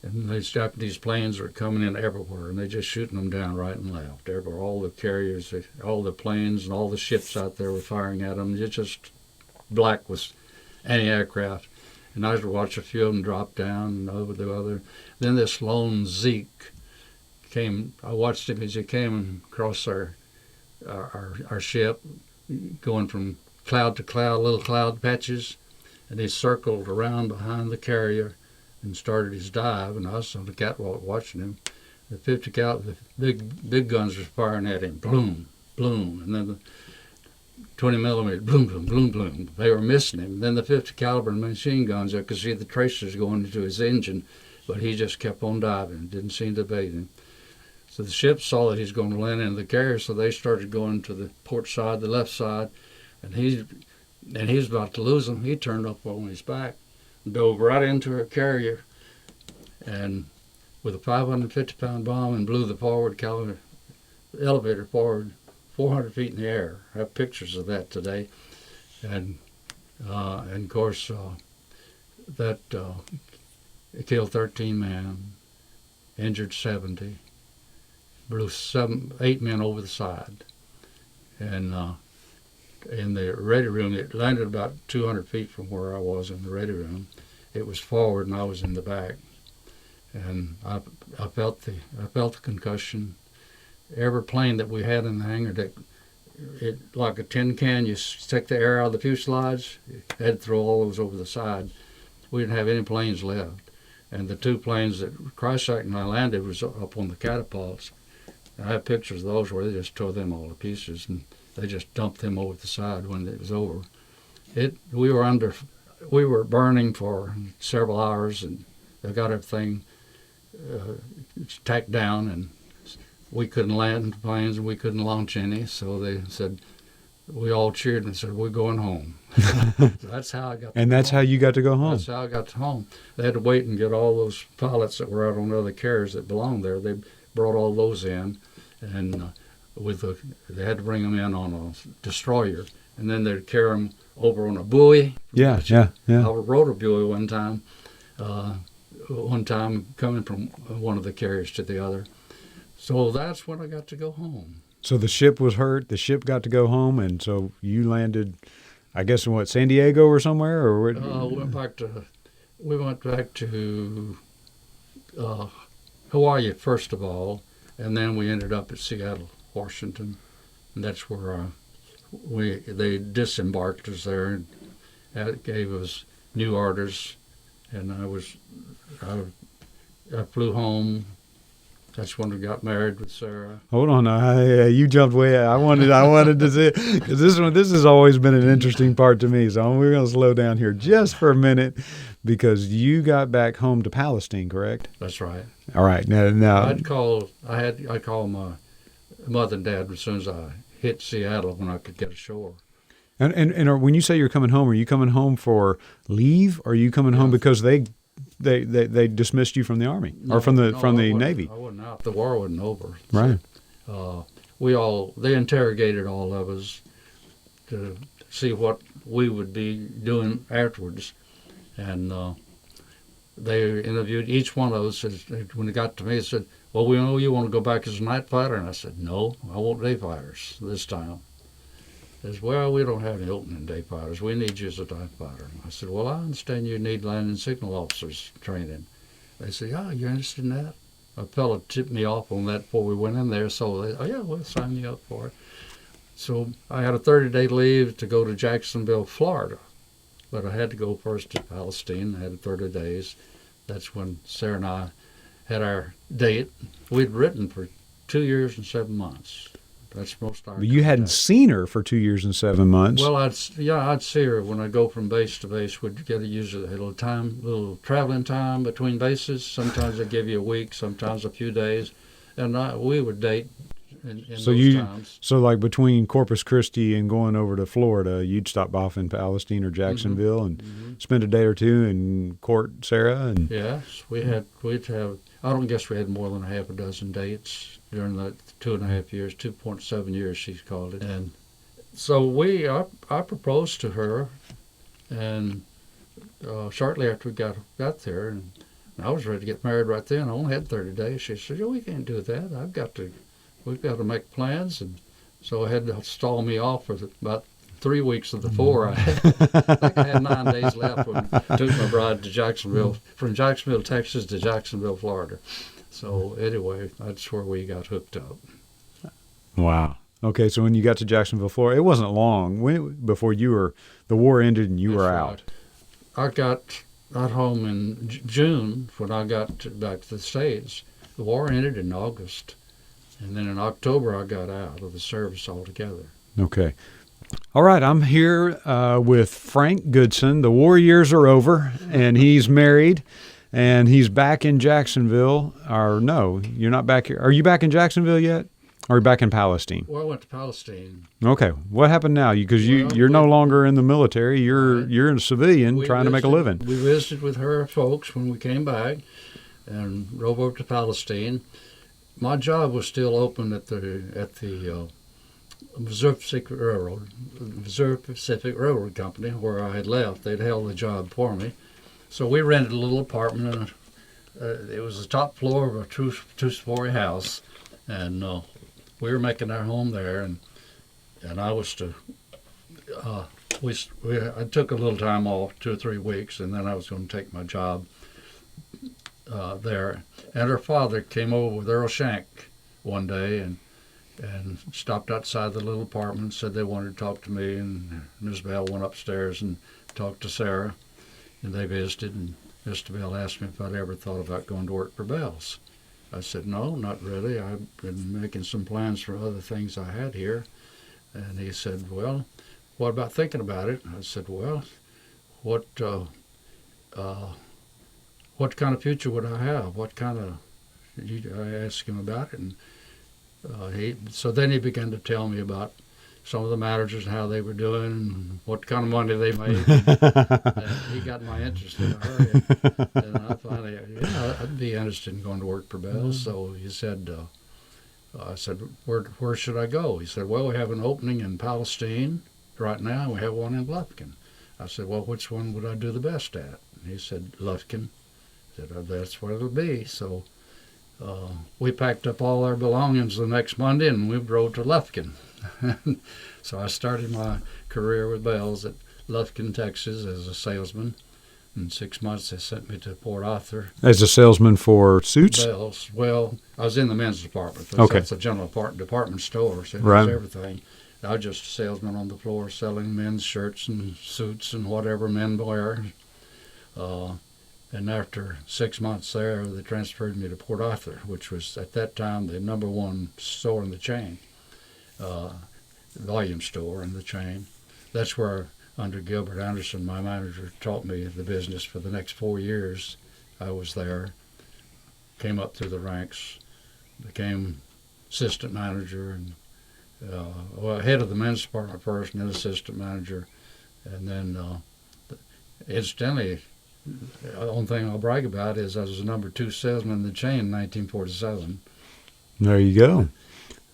and these Japanese planes were coming in everywhere, and they're just shooting them down right and left. Everywhere, all the carriers, all the planes, and all the ships out there were firing at them. It's just black with anti-aircraft. And I watched a few of them drop down and over the other. Then this lone Zeke came. I watched him as he came across our ship, going from cloud to cloud, little cloud patches, and he circled around behind the carrier and started his dive. And I was on the catwalk watching him. The 50 cal, the big guns were firing at him, bloom, bloom, and then the 20 millimeter, bloom, bloom, bloom, bloom. They were missing him. Then the 50 caliber machine guns, I could see the tracers going into his engine, but he just kept on diving. Didn't seem to bait him. So the ship saw that he's going to land into the carrier, so they started going to the port side, the left side, and he was about to lose him. He turned up on his back, dove right into her carrier, and with a 550-pound bomb, and blew the elevator forward 400 feet in the air. I have pictures of that today. And of course, it killed 13 men, injured 70, blew 8 men over the side. And in the ready room, it landed about 200 feet from where I was in the ready room. It was forward, and I was in the back. And I felt the concussion. Every plane that we had in the hangar, like a tin can, you take the air out of the fuselage, you had to throw all those over the side. We didn't have any planes left. And the 2 planes that Kryshak and I landed was up on the catapults. And I have pictures of those where they just tore them all to pieces, and they just dumped them over the side when it was over. We were burning for several hours, and they got everything tacked down, and we couldn't land planes and we couldn't launch any, so they said, we all cheered and said, we're going home. So that's how I got And that's how you got to go home. That's how I got to home. They had to wait and get all those pilots that were out on other carriers that belonged there. They brought all those in, and they had to bring them in on a destroyer, and then they'd carry them over on a buoy. Yeah. I rode a buoy one time coming from one of the carriers to the other. So that's when I got to go home. So the ship was hurt. The ship got to go home, and so you landed, I guess, in San Diego or somewhere, or where? We went back to Hawaii first of all, and then we ended up at Seattle, Washington, and that's where they disembarked us there, and gave us new orders, and I flew home. That's when we got married with Sarah. Hold on, you jumped way out. I wanted to say, because this has always been an interesting part to me. So we're going to slow down here just for a minute, because you got back home to Palestine, correct? That's right. All right. Now I'd call my mother and dad as soon as I hit Seattle when I could get ashore. And when you say you're coming home, are you coming home for leave, or are you coming home because they dismissed you from the Army or from the Navy? I wasn't out. The war wasn't over. Right. So, they interrogated all of us to see what we would be doing afterwards, and they interviewed each one of us. When it got to me, they said, "Well, we know you want to go back as a night fighter," and I said, "No, I want day fighters this time." They said, "Well, we don't have any opening day fighters. We need you as a night fighter." I said, "Well, I understand you need landing signal officers training." They said, "Oh, you're interested in that?" A fellow tipped me off on that before we went in there, so they, "Oh, yeah, we'll sign you up for it." So I had a 30-day leave to go to Jacksonville, Florida, but I had to go first to Palestine. I had 30 days. That's when Sarah and I had our date. We'd written for 2 years and 7 months. That's most of our But you hadn't contact. seen her for 2 years and 7 months. Well, I'd see her when I go from base to base. We'd get usually a little traveling time between bases. Sometimes they give you a week, sometimes a few days, and we would date in those times. So like between Corpus Christi and going over to Florida, you'd stop off in Palestine or Jacksonville and spend a day or two and court Sarah. And Yes, we'd have. I don't guess we had more than half a dozen dates during the 2.5 years, 2.7 years she's called it. And so I proposed to her, and shortly after we got there, and I was ready to get married right then. I only had 30 days. She said, "We can't do that. We've got to make plans." And so I had to stall me off for about 3 weeks of the 4 I had. I think I had 9 days left when I took my bride to Jacksonville, from Jacksonville, Texas to Jacksonville, Florida. So anyway, that's where we got hooked up. wow. Okay, so when you got to Jacksonville, Florida, it wasn't long before the war ended and you That's were right. out. I got home in June when I got back to the States. The war ended in August. And then in October, I got out of the service altogether. Okay. All right, I'm here with Frank Goodson. The war years are over, and he's married, and he's back in Jacksonville. Or no, you're not back here. Are you back in Jacksonville yet? Or are you back in Palestine? Well, I went to Palestine. Okay. What happened now? Because you're no longer in the military. You're a civilian trying to make a living. We visited with her folks when we came back and drove over to Palestine. My job was still open at the Missouri Pacific Railroad Company, where I had left. They'd held the job for me. So we rented a little apartment. It was the top floor of a two-story house, and we were making our home there. And I was to I took a little time off, 2 or 3 weeks, and then I was going to take my job there. And her father came over with Earl Shank one day and stopped outside the little apartment and said they wanted to talk to me. And Ms. Bell went upstairs and talked to Sarah, and they visited. And Mr. Bell asked me if I'd ever thought about going to work for Bell's. I said, no, not really. I've been making some plans for other things I had here. And he said, well, what about thinking about it? I said, well, what kind of future would I have? I asked him about it, and so then he began to tell me about some of the managers and how they were doing and what kind of money they made. And he got my interest in a hurry. And I finally, I'd be interested in going to work for Bell's. So he said, I said, where should I go? He said, well, we have an opening in Palestine right now, and we have one in Lufkin. I said, well, which one would I do the best at? And he said, Lufkin. I said, that's what it'll be. So we packed up all our belongings the next Monday, and we drove to Lufkin. So I started my career with Bell's at Lufkin, Texas, as a salesman. In 6 months, they sent me to Port Arthur. As a salesman for suits? Bell's. Well, I was in the men's department. Okay. That's a general department store, so it Right. was everything. I was just a salesman on the floor selling men's shirts and suits and whatever men wear. And after 6 months there, they transferred me to Port Arthur, which was at that time the number one store in the chain, volume store in the chain. That's where, under Gilbert Anderson, my manager, taught me the business for the next 4 years. I was there, came up through the ranks, became assistant manager, and head of the men's department first, and then assistant manager, and then incidentally, the only thing I'll brag about is I was the number 2 salesman in the chain in 1947. There you go.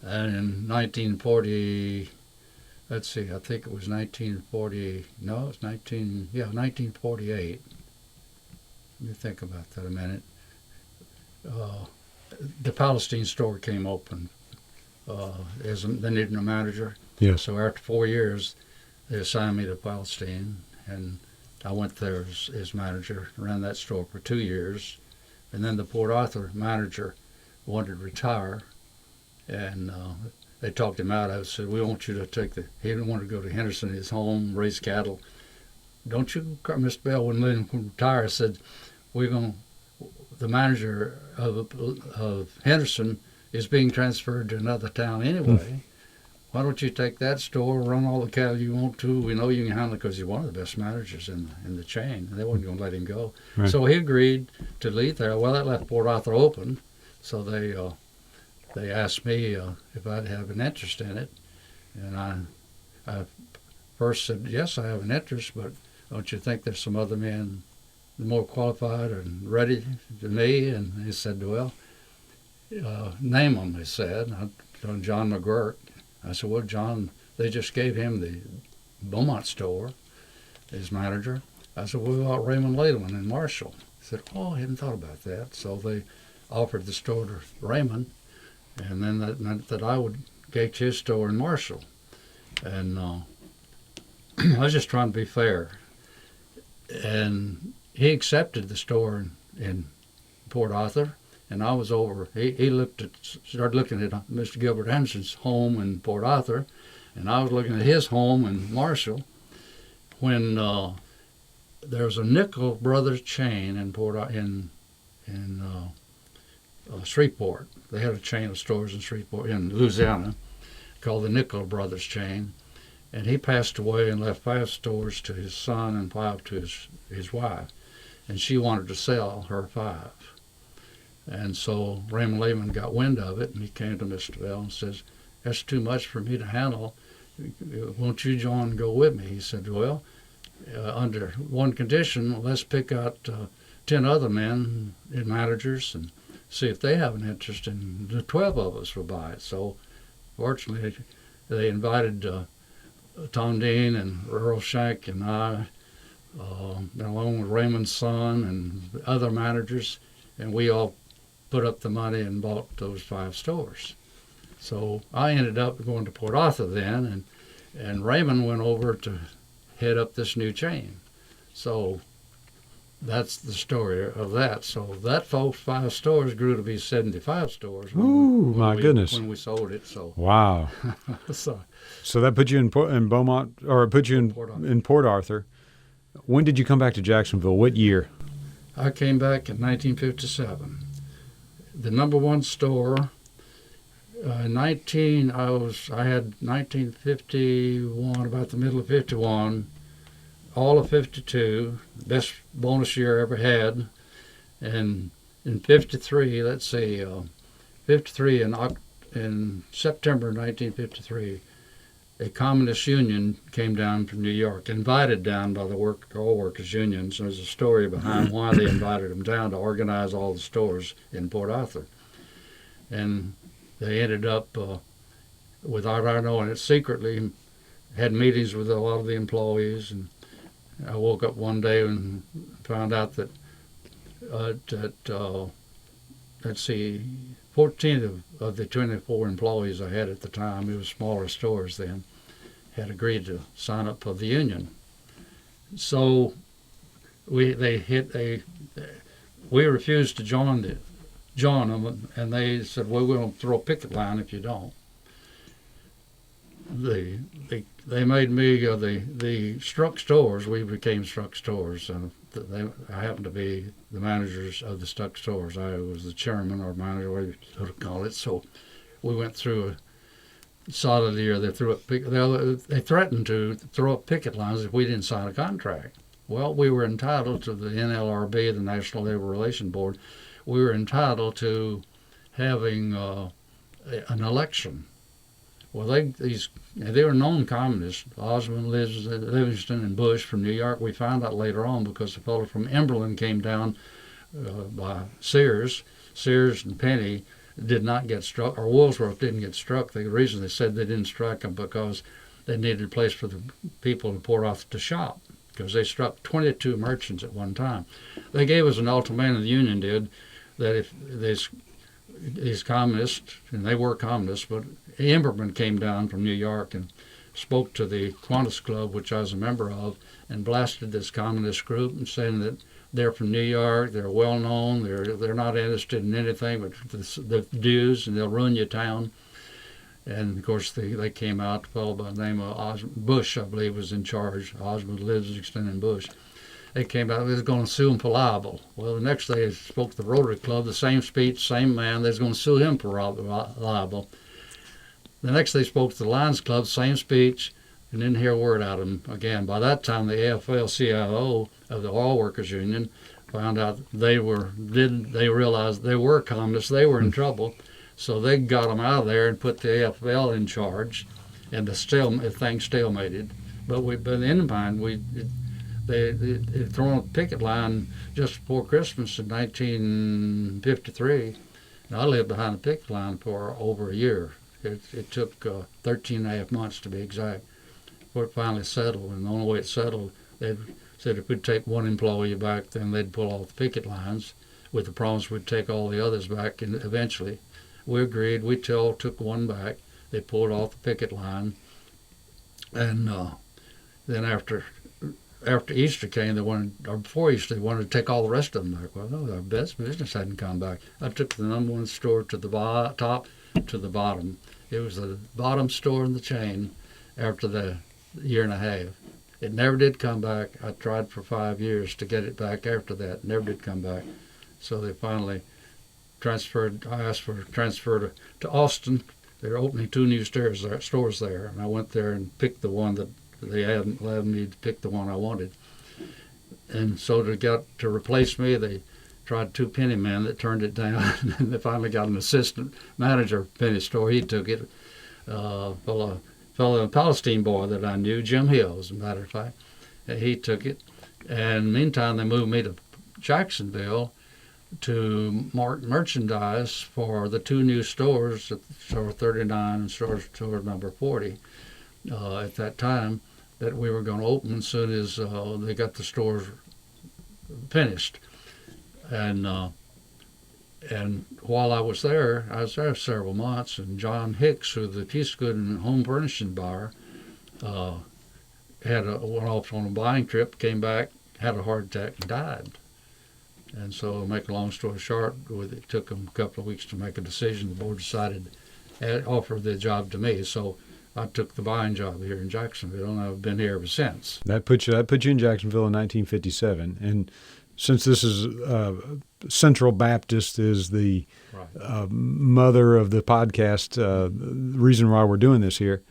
And in 1940, let's see, I think it was 1948. Let me think about that a minute. The Palestine store came open. They needed a manager. Yes. So after 4 years, they assigned me to Palestine, and I went there as manager, ran that store for 2 years. And then the Port Arthur manager wanted to retire, and they talked him out. I said, we want you to he didn't want to go to Henderson, his home, raise cattle. Don't you, Mr. Bell, wouldn't let him retire. I said, we're going the manager of Henderson is being transferred to another town anyway. Why don't you take that store, run all the cattle you want to? We know you can handle it because he's one of the best managers in the chain. They weren't going to let him go. Right. So he agreed to leave there. Well, that left Port Arthur open, so they asked me if I'd have an interest in it. And I first said, yes, I have an interest, but don't you think there's some other men more qualified and ready than me? And he said, well, name them, he said. John McGurk. I said, well, John, they just gave him the Beaumont store as manager. I said, what about Raymond Leyland in Marshall? He said, oh, I hadn't thought about that. So they offered the store to Raymond, and then that meant that I would get his store in Marshall. And I was just trying to be fair. And he accepted the store in Port Arthur. And I was over. He started looking at Mr. Gilbert Anderson's home in Port Arthur, and I was looking at his home in Marshall. When there was a Nickel Brothers chain in Shreveport. They had a chain of stores in Shreveport, in Louisiana, called the Nickel Brothers chain, and he passed away and left 5 stores to his son and 5 to his wife, and she wanted to sell her 5. And so Raymond Lehman got wind of it, and he came to Mr. Bell and says, that's too much for me to handle. Won't you, John, go with me? He said, well, under one condition, let's pick out 10 other men and managers and see if they have an interest, and the 12 of us will buy it. So fortunately, they invited Tom Dean and Earl Shank and I, along with Raymond's son and other managers, and we all put up the money and bought those 5 stores. So I ended up going to Port Arthur then, and Raymond went over to head up this new chain. So that's the story of that. So that, folks, 5 stores grew to be 75 stores. Goodness. When we sold it. So wow. So that put you in Beaumont, or it put you in Port Arthur. When did you come back to Jacksonville? What year? I came back in 1957. The number 1 store. I had 1951, about the middle of 51, all of 52, best bonus year I ever had. And in 53, 53 in September 1953, a communist union came down from New York, invited down by the all workers unions. There's a story behind why they invited them down to organize all the stores in Port Arthur. And they ended up, without our knowing it, secretly had meetings with a lot of the employees. And I woke up one day and found out that, 14 of the 24 employees I had at the time, it was smaller stores then, had agreed to sign up for the union. So we refused to join them, and they said, well, we're going to throw a picket line if you don't. They made me the Struck stores. We became Struck stores. I happened to be the managers of the Struck stores. I was the chairman or manager, whatever you would call it. So we went through a solid year. They threatened to throw up picket lines if we didn't sign a contract. Well, we were entitled to the NLRB, the National Labor Relations Board. We were entitled to having an election. Well, they were known communists, Osmond, Livingston, and Bush from New York. We found out later on because a fellow from Emberlin came down by Sears and Penny did not get struck, or Woolsworth didn't get struck. The reason they said they didn't strike them because they needed a place for the people in Port Arthur to shop, because they struck 22 merchants at one time. They gave us an ultimatum, the union did, that if these communists, and they were communists, but Emberman came down from New York and spoke to the Qantas Club, which I was a member of, and blasted this communist group and saying that they're from New York, they're well known, they're not interested in anything but the dues, and they'll ruin your town. And of course they came out, followed by the name of Bush, I believe, was in charge, Osmond, Livingston, and Bush. they came out, they was going to sue him for libel. Well, the next day they spoke to the Rotary Club, the same speech, same man, they was going to sue him for libel. The next day they spoke to the Lions Club, same speech, and didn't hear a word out of him again. By that time, the AFL-CIO of the Oil Workers Union found out they realized they were communists, they were in trouble, so they got them out of there and put the AFL in charge, and the thing stalemated. But in the meantime, they thrown a picket line just before Christmas in 1953, and I lived behind the picket line for over a year. It took 13 and a half months to be exact before it finally settled, and the only way it settled, they said if we'd take one employee back, then they'd pull off the picket lines with the promise we'd take all the others back, and eventually we agreed. We took one back. They pulled off the picket line, and then after Easter came, before Easter, they wanted to take all the rest of them back. Well, no, our best business hadn't come back. I took the number one store to the top to the bottom. It was the bottom store in the chain after the year and a half. It never did come back. I tried for 5 years to get it back after that. Never did come back. So they finally transferred. I asked for a transfer to Austin. They're opening 2 new stores there, and I went there and picked the one that they hadn't allowed me to pick the one I wanted. And so to replace me, they tried 2 penny men that turned it down, and they finally got an assistant manager of penny store. He took it. Fellow Palestine boy that I knew, Jim Hill, as a matter of fact. He took it. And meantime, they moved me to Jacksonville to mark merchandise for the 2 new stores, store 39 and store number 40, at that time, that we were going to open as soon as they got the stores finished. And while I was there several months, and John Hicks, who the piece good and home furnishing buyer, went off on a buying trip, came back, had a heart attack, and died. And so, to make a long story short, it took them a couple of weeks to make a decision. The board decided to offer the job to me, so I took the buying job here in Jacksonville, and I've been here ever since. That put you in Jacksonville in 1957, and since this is Central Baptist is the mother of the podcast, reason why we're doing this here,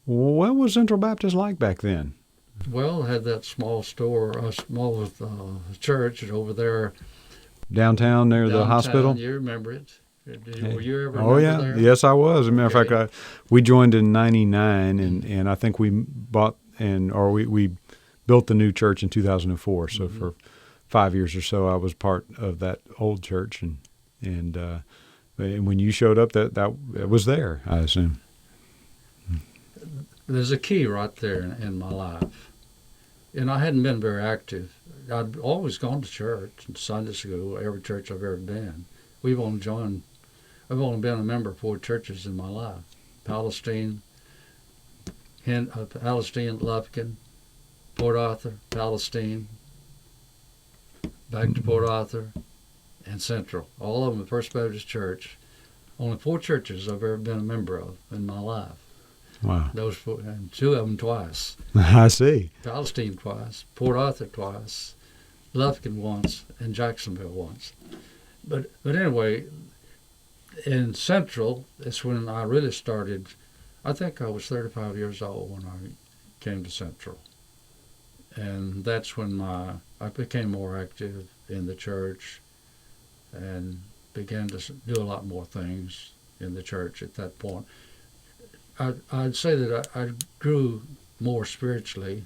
what was Central Baptist like back then? Well, I had that small store, small church over there. Downtown near the hospital? You remember it. Were you ever there? Yes, I was. As a matter of fact, we joined in 99, and I think we we built the new church in 2004. So for 5 years or so, I was part of that old church, and when you showed up, that was there, I assume. There's a key right there in my life. And I hadn't been very active. I'd always gone to church and Sunday school, every church I've ever been. I've only been a member of 4 churches in my life: Palestine, Lufkin, Port Arthur, Palestine, back to Port Arthur, and Central. All of them the First Baptist Church. Only 4 churches I've ever been a member of in my life. Wow. Those 4, and 2 of them twice. I see. Palestine twice, Port Arthur twice, Lufkin once, and Jacksonville once. But anyway, in Central, that's when I really started. I think I was 35 years old when I came to Central. And that's when I became more active in the church and began to do a lot more things in the church at that point. I'd say that I grew more spiritually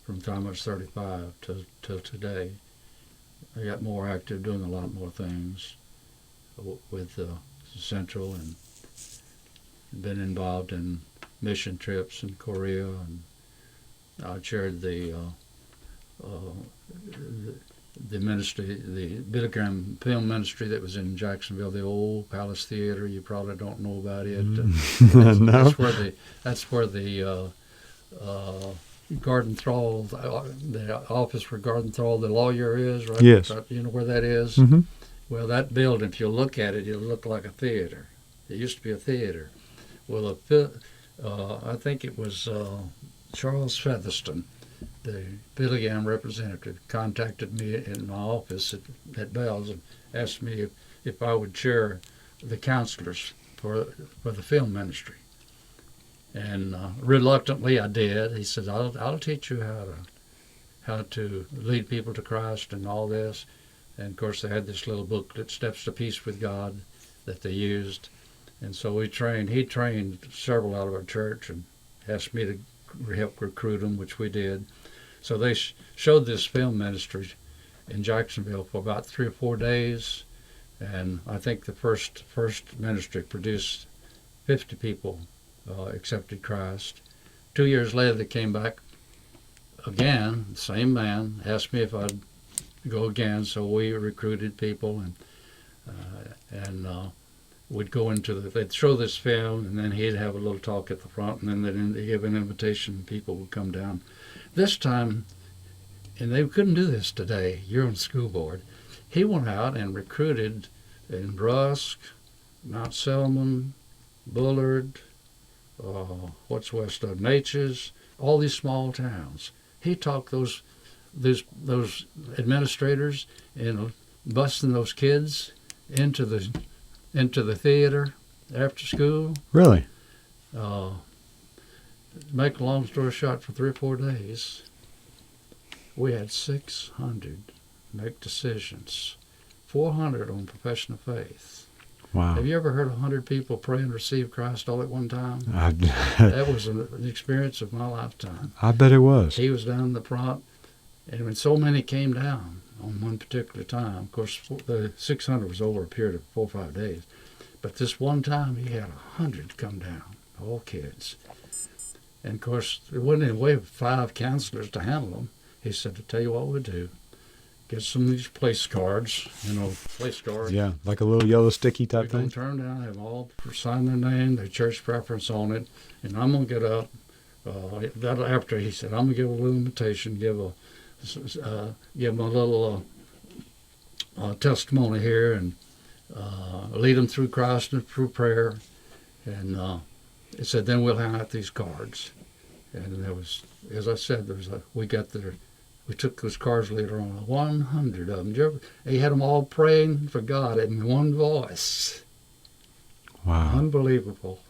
from the time I was 35 till today. I got more active, doing a lot more things with Central, and been involved in mission trips in Korea, and I chaired the ministry, the Billy Graham film ministry that was in Jacksonville, the old Palace Theater. You probably don't know about it. No. That's where the Garden Thrall, the office for Garden Thrall, the lawyer is, right? Yes. You know where that is? Mm-hmm. Well, that building, if you look at it, it'll look like a theater. It used to be a theater. Well, I think it was Charles Featherston the Billy Graham representative contacted me in my office at Bell's and asked me if I would chair the counselors for the film ministry. And reluctantly I did. He said, I'll teach you how to lead people to Christ and all this. And of course they had this little booklet, Steps to Peace with God, that they used. And so he trained several out of our church and asked me to help recruit them, which we did. So they showed this film ministry in Jacksonville for about 3 or 4 days. And I think the first ministry produced 50 people accepted Christ. 2 years later, they came back again. The same man asked me if I'd go again. So we recruited people, and we'd go they'd show this film, and then he'd have a little talk at the front, and then they'd give an invitation, and people would come down. This time, and they couldn't do this today. You're on the school board. He went out and recruited in Rusk, Mount Selman, Bullard, what's west of Natchez, all these small towns. He talked those administrators into busting those kids into the theater after school. Really? Make a long story short, for 3 or 4 days, we had 600 make decisions, 400 on profession of faith. Wow. Have you ever heard 100 people pray and receive Christ all at one time? I That was an experience of my lifetime. bet it was. He was down in the front, and when so many came down on one particular time, of course, the 600 was over a period of 4 or 5 days, but this one time he had 100 come down, all kids. And of course, there wasn't any way of 5 counselors to handle them. He said, "To tell you what we'll do, get some of these place cards, place cards. Yeah, like a little yellow sticky We're type going thing. to turn down, have all sign their name, their church preference on it, and I'm going to get up. After he said, I'm going to give a little invitation, give them a little testimony here, and lead them through Christ and through prayer." And it said, then we'll hand out these cards. And there was, as I said, we took those cards later on, 100 of them. He had them all praying for God in one voice. Wow. Unbelievable.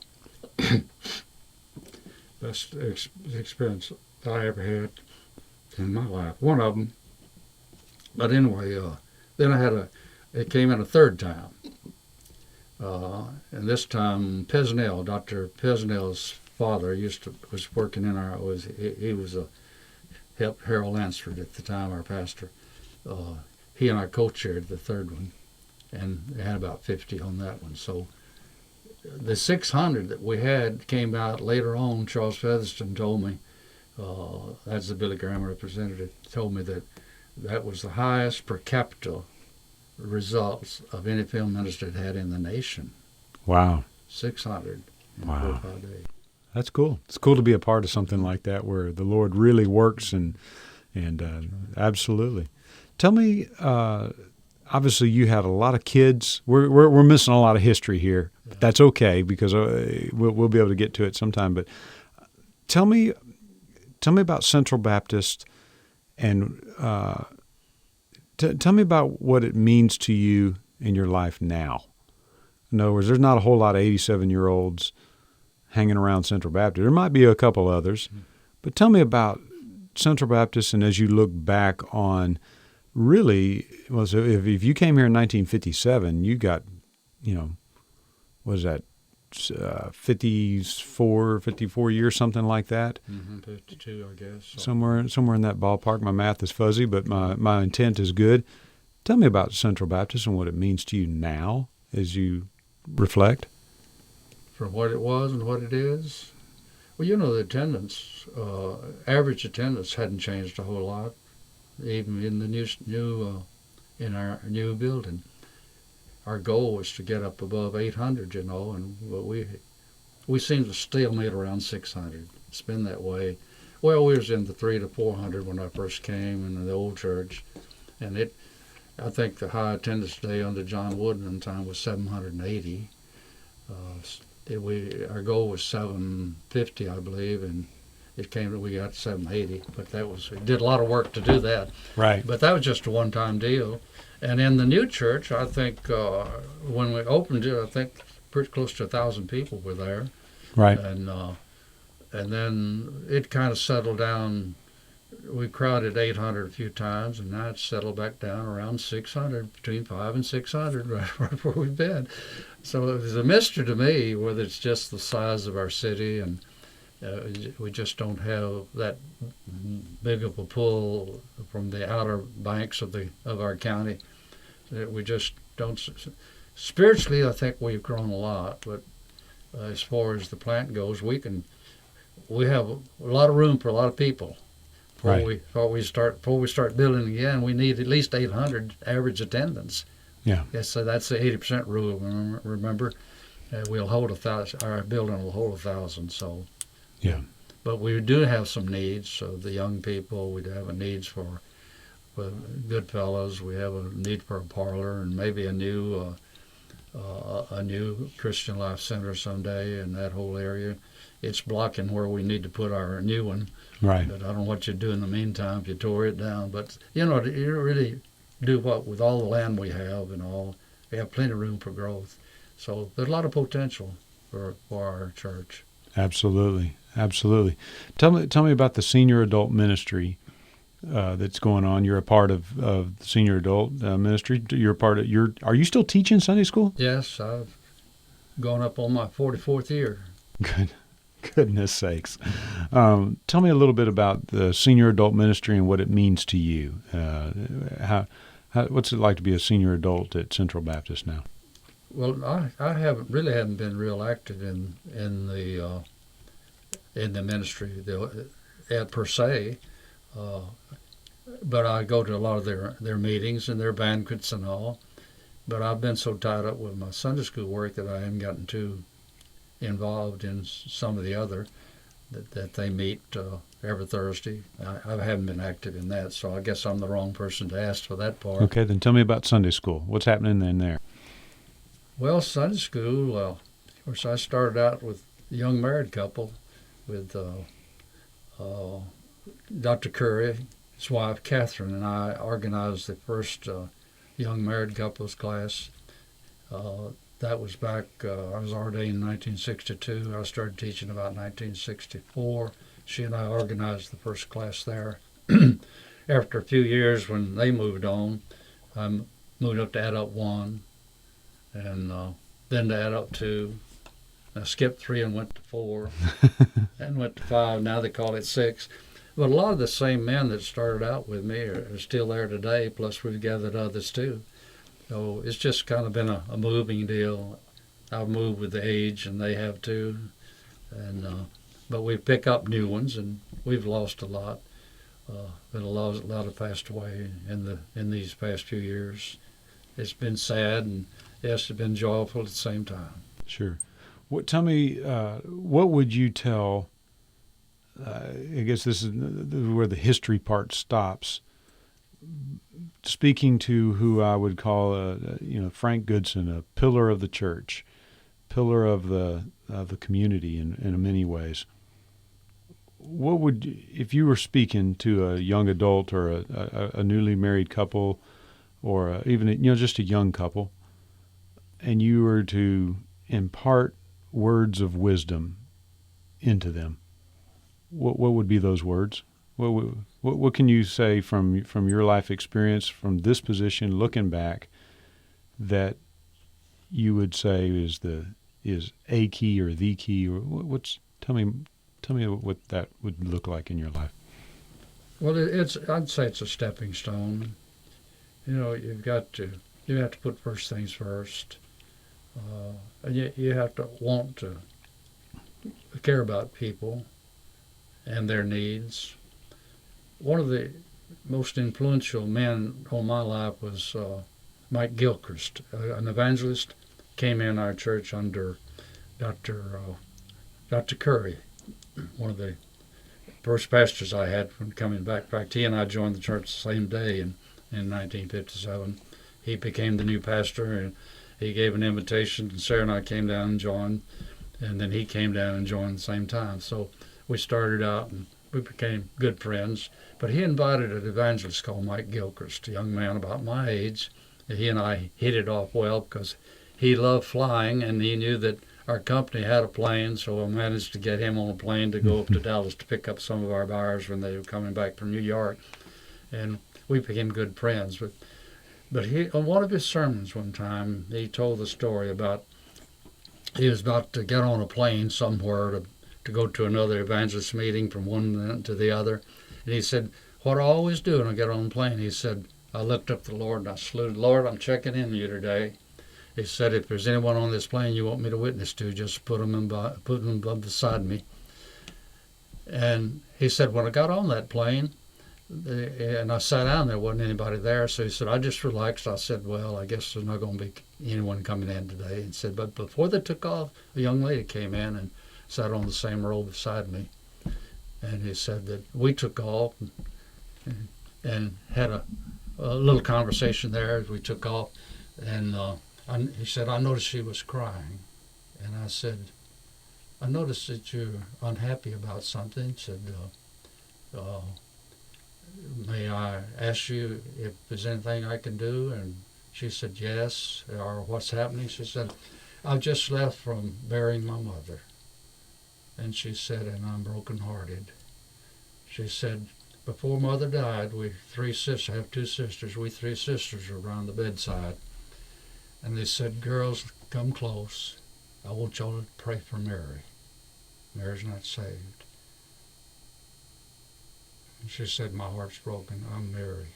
Best experience I ever had in my life. One of them. But anyway, then it came in a third time. And this time, Dr. Pesnell's father was working in he was helped Harold Lansford at the time, our pastor. He and I co-chaired the third one, and they had about 50 on that one. So the 600 that we had came out later on. Charles Featherston told me, that's the Billy Graham representative, told me that was the highest per capita results of any film minister had in the nation. Wow. 600 in Wow. 4 or 5 days. That's cool. It's cool to be a part of something like that where the Lord really works and absolutely. Tell me, obviously you had a lot of kids. We're missing a lot of history here. Yeah. But that's okay because we'll be able to get to it sometime. But tell me about Central Baptist and tell me about what it means to you in your life now. In other words, there's not a whole lot of 87-year-olds hanging around Central Baptist. There might be a couple others, but tell me about Central Baptist, and as you look back on, really, well, so if you came here in 1957, you got, what is that, 54 years, something like that? 52, I guess. Somewhere in that ballpark. My math is fuzzy, but my intent is good. Tell me about Central Baptist and what it means to you now as you reflect. From what it was and what it is? Well, the attendance, average attendance hadn't changed a whole lot, even in the in our new building. Our goal was to get up above 800, and we seem to stalemate around 600. It's been that way. Well, we was in the 300 to 400 when I first came in the old church, and I think the high attendance day under John Wooden in time was 780. Our goal was 750, I believe, and we got 780, but we did a lot of work to do that. Right. But that was just a one-time deal. And in the new church, I think when we opened it, I think pretty close to 1,000 people were there. Right. And then it kind of settled down. We crowded 800 a few times, and now it's settled back down around 600, between 500 and 600, right where we've been. So it was a mystery to me whether it's just the size of our city, and we just don't have that big of a pull from the outer banks of our county. We just don't. Spiritually, I think we've grown a lot, but as far as the plant goes, we have a lot of room for a lot of people. Before we start building again, we need at least 800 average attendance. Yeah. Yes, so that's the 80% rule. Remember, we'll hold 1,000. Our building will hold 1,000. So. Yeah. But we do have some needs. So the young people, we have a needs for Goodfellas. We have a need for a parlor and maybe a new Christian Life Center someday in that whole area. It's blocking where we need to put our new one. Right. But I don't know what you'd do in the meantime if you tore it down. But, you really do what with all the land we have and all. We have plenty of room for growth. So there's a lot of potential for our church. Absolutely. Absolutely. Tell me about the senior adult ministry that's going on. You're a part of the senior adult ministry. You're a part of are you still teaching Sunday school? Yes, I've gone up on my 44th year. Goodness sakes. Tell me a little bit about the senior adult ministry and what it means to you. What's it like to be a senior adult at Central Baptist now? Well, I haven't been real active in the ministry per se, but I go to a lot of their meetings and their banquets and all. But I've been so tied up with my Sunday school work that I haven't gotten too involved in some of the other that they meet every Thursday. I haven't been active in that, so I guess I'm the wrong person to ask for that part. Okay, then tell me about Sunday school. What's happening in there? Well, Sunday school, of course, I started out with a young married couple with Dr. Curry, his wife, Catherine, and I organized the first young married couples class. That was back, I was ordained in 1962. I started teaching about 1964. She and I organized the first class there. After a few years, when they moved on, I moved up to Adult 1, and then to Adult 2. I skipped 3 and went to 4, and went to 5. Now they call it 6. But a lot of the same men that started out with me are still there today, plus we've gathered others too. So it's just kind of been a moving deal. I've moved with the age, and they have too. And but we pick up new ones, and we've lost a lot. Been a lot have passed away in these past few years. It's been sad, and yes, it's been joyful at the same time. Sure. Tell me, what would you tell? I guess this is where the history part stops. Speaking to who I would call, Frank Goodson, a pillar of the church, pillar of the community in many ways. What if you were speaking to a young adult or a newly married couple, or even just a young couple, and you were to impart words of wisdom into them, what would be those words? What can you say from your life experience, from this position, looking back, that you would say is a key or the key, or tell me what that would look like in your life. Well, I'd say it's a stepping stone. You have to put first things first, and you have to want to care about people and their needs. One of the most influential men on my life was Mike Gilchrist, an evangelist, came in our church under Dr. Curry, one of the first pastors I had from coming back. In fact, he and I joined the church the same day in 1957. He became the new pastor, and he gave an invitation, and Sarah and I came down and joined, and then he came down and joined at the same time. So we started out and we became good friends. But he invited an evangelist called Mike Gilchrist, a young man about my age. He and I hit it off well because he loved flying, and he knew that our company had a plane, so I managed to get him on a plane to go up to Dallas to pick up some of our buyers when they were coming back from New York. And we became good friends. But he, on one of his sermons one time, he told the story about he was about to get on a plane somewhere to go to another evangelist meeting from one to the other. And he said, what I always do when I get on a plane, he said, I looked up to the Lord and I saluted, Lord, I'm checking in you today. He said, if there's anyone on this plane you want me to witness to, just put them beside me. And he said, when I got on that plane, and I sat down, there wasn't anybody there. So he said, I just relaxed. I said, well, I guess there's not going to be anyone coming in today. He said, but before they took off, a young lady came in and sat on the same row beside me. And he said that we took off and had a little conversation there as we took off. And he said, I noticed she was crying. And I said, I noticed that you're unhappy about something. He said, may I ask you if there's anything I can do? And she said, yes. Or what's happening? She said, I've just left from burying my mother. And she said, and I'm brokenhearted. She said, before Mother died, we three sisters, I have two sisters, we three sisters were around the bedside. And they said, girls, come close. I want y'all to pray for Mary. Mary's not saved. And she said, my heart's broken. I'm Mary.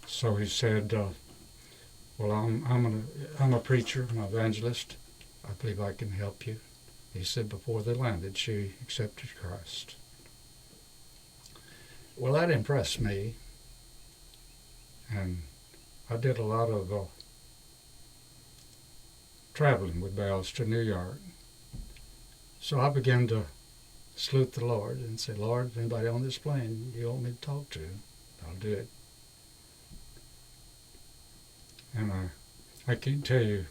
So he said, well, I'm a preacher, I'm an evangelist. I believe I can help you. He said before they landed, she accepted Christ. Well, that impressed me. And I did a lot of traveling with Bells to New York. So I began to salute the Lord and say, Lord, if anybody on this plane you want me to talk to, I'll do it. And I can't tell you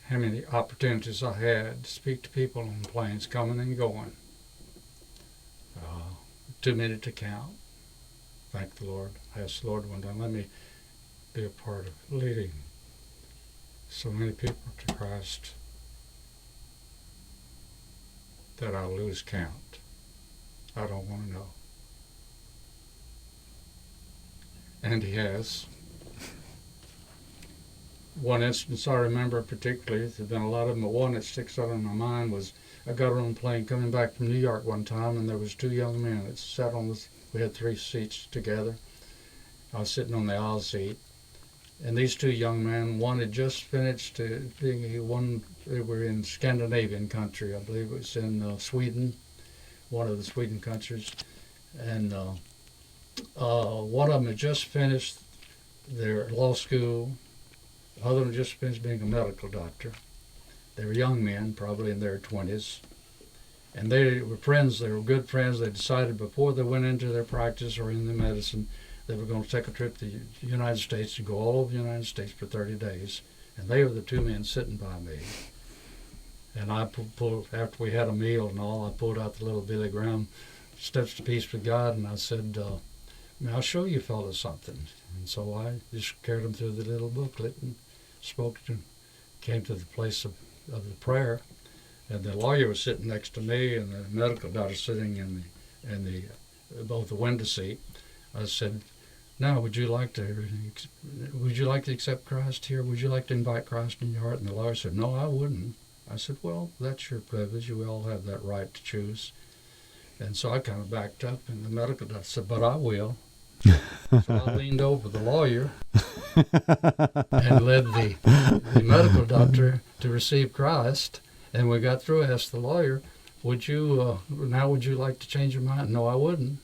how many opportunities I had to speak to people on planes coming and going. Too many to count. Thank the Lord. I asked the Lord one time, let me be a part of leading so many people to Christ that I'll lose count. I don't want to know. And he has. One instance I remember particularly, there's been a lot of them, but one that sticks out in my mind was I got on a plane coming back from New York one time, and there was two young men that sat on this. We had three seats together. I was sitting on the aisle seat, and these two young men, one had just finished they were in Scandinavian country, I believe it was in Sweden, one of the Sweden countries, and one of them had just finished their law school. The other one just finished being a medical doctor. They were young men, probably in their 20s. And they were friends, they were good friends. They decided before they went into their practice or in the medicine, they were going to take a trip to the United States and go all over the United States for 30 days. And they were the two men sitting by me. And I pulled, after we had a meal and all, I pulled out the little Billy Graham Steps to Peace with God, and I said, I'll show you fellas something. And so I just carried them through the little booklet and spoke to them, came to the place of the prayer, and the lawyer was sitting next to me, and the medical doctor sitting in the both the window seat. I said, "Now, would you like to accept Christ here? Would you like to invite Christ in your heart?" And the lawyer said, "No, I wouldn't." I said, "Well, that's your privilege. You all have that right to choose." And so I kind of backed up, and the medical doctor said, "But I will." So I leaned over the lawyer and led the medical doctor to receive Christ. And we got through. I asked the lawyer, would you like to change your mind? No, I wouldn't.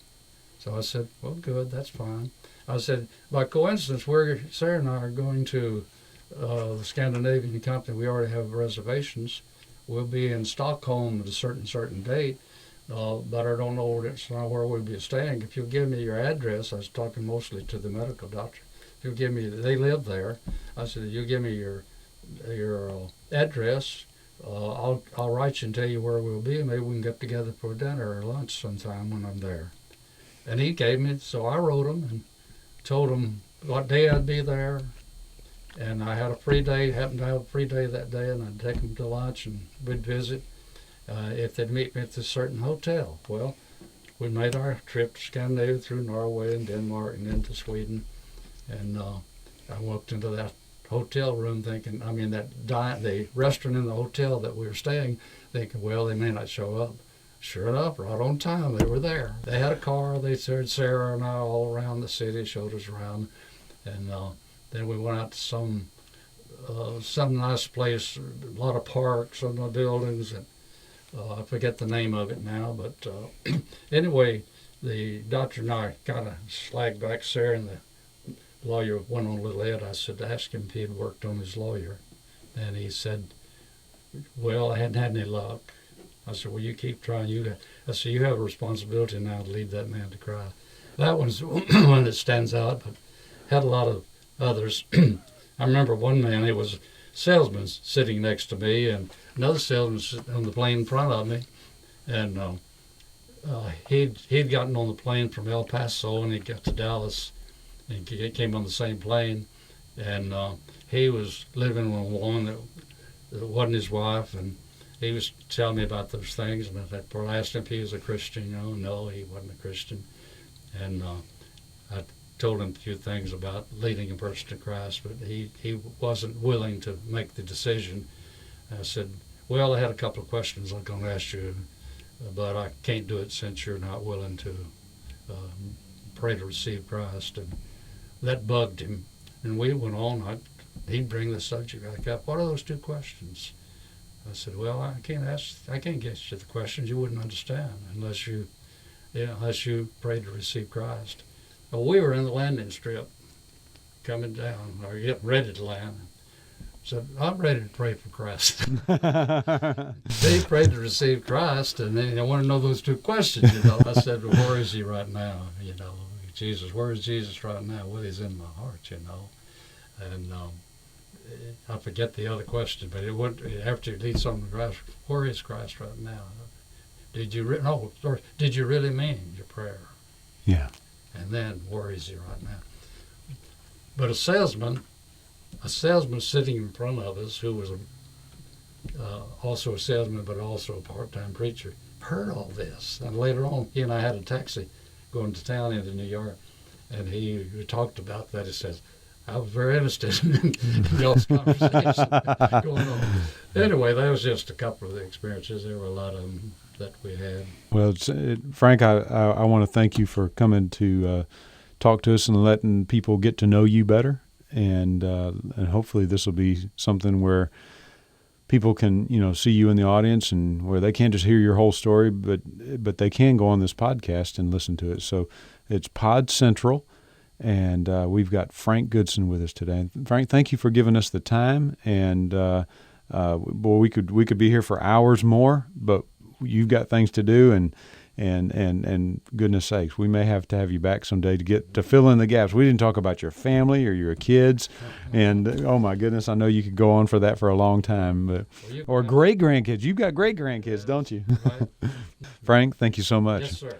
So I said, well, good, that's fine. I said, by coincidence, Sarah and I are going to the Scandinavian company. We already have reservations. We'll be in Stockholm at a certain date. But I don't know where we'll be staying. If you'll give me your address, I was talking mostly to the medical doctor. If you'll give me, they live there. I said, you'll give me your address. I'll write you and tell you where we'll be, and maybe we can get together for dinner or lunch sometime when I'm there. And he gave me, so I wrote him and told him what day I'd be there. And I had a free day, happened to have a free day that day, and I'd take them to lunch and we'd visit if they'd meet me at this certain hotel. Well, we made our trip to Scandinavia through Norway and Denmark and into Sweden. And I walked into that hotel room thinking, the restaurant in the hotel that we were staying, thinking, well, they may not show up. Sure enough, right on time, they were there. They had a car. They served Sarah and I all around the city, showed us around. And then we went out to some nice place, a lot of parks and the buildings. And I forget the name of it now. But anyway, the doctor and I kind of slagged back Sarah, and the lawyer went on a little ahead. I said, ask him if he had worked on his lawyer. And he said, well, I hadn't had any luck. I said, well, you keep trying. I said, you have a responsibility now to lead that man to Christ. That one's one that stands out, but had a lot of others. I remember one man, he was a salesman sitting next to me, and another salesman sitting on the plane in front of me. And he'd gotten on the plane from El Paso, and he got to Dallas, and he came on the same plane. And he was living with a woman that wasn't his wife, and he was telling me about those things, and I asked him if he was a Christian. No, he wasn't a Christian. And I told him a few things about leading a person to Christ, but he wasn't willing to make the decision. I said, well, I had a couple of questions I'm going to ask you, but I can't do it since you're not willing to pray to receive Christ. And that bugged him. And we went on. He'd bring the subject back up. What are those two questions? I said, well, I can't get you the questions. You wouldn't understand unless you pray to receive Christ. Well, we were in the landing strip coming down, or getting ready to land. Said, I'm ready to pray for Christ. They prayed to receive Christ, and then I want to know those two questions, I said, well, where is he right now? Jesus, where is Jesus right now? Well, he's in my heart, And I forget the other question, but it would, after you lead someone to Christ, where is Christ right now? Did you really mean your prayer? Yeah. And then, where is he right now? But a salesman sitting in front of us, who was also a salesman but also a part-time preacher, heard all this. And later on, he and I had a taxi going to town into New York, and he talked about that. He says, I was very interested in y'all's conversation going on. Anyway, that was just a couple of the experiences. There were a lot of them that we had. Well, Frank, I want to thank you for coming to talk to us and letting people get to know you better. And hopefully this will be something where people can, see you in the audience, and where they can't just hear your whole story, but they can go on this podcast and listen to it. So it's Pod Central. And we've got Frank Goodson with us today. Frank, thank you for giving us the time. And boy, we could be here for hours more, but you've got things to do. And goodness sakes, we may have to have you back someday to fill in the gaps. We didn't talk about your family or your kids, and oh my goodness, I know you could go on for that for a long time. Or great grandkids. You've got great grandkids, don't you? Right. Frank, thank you so much. Yes, sir.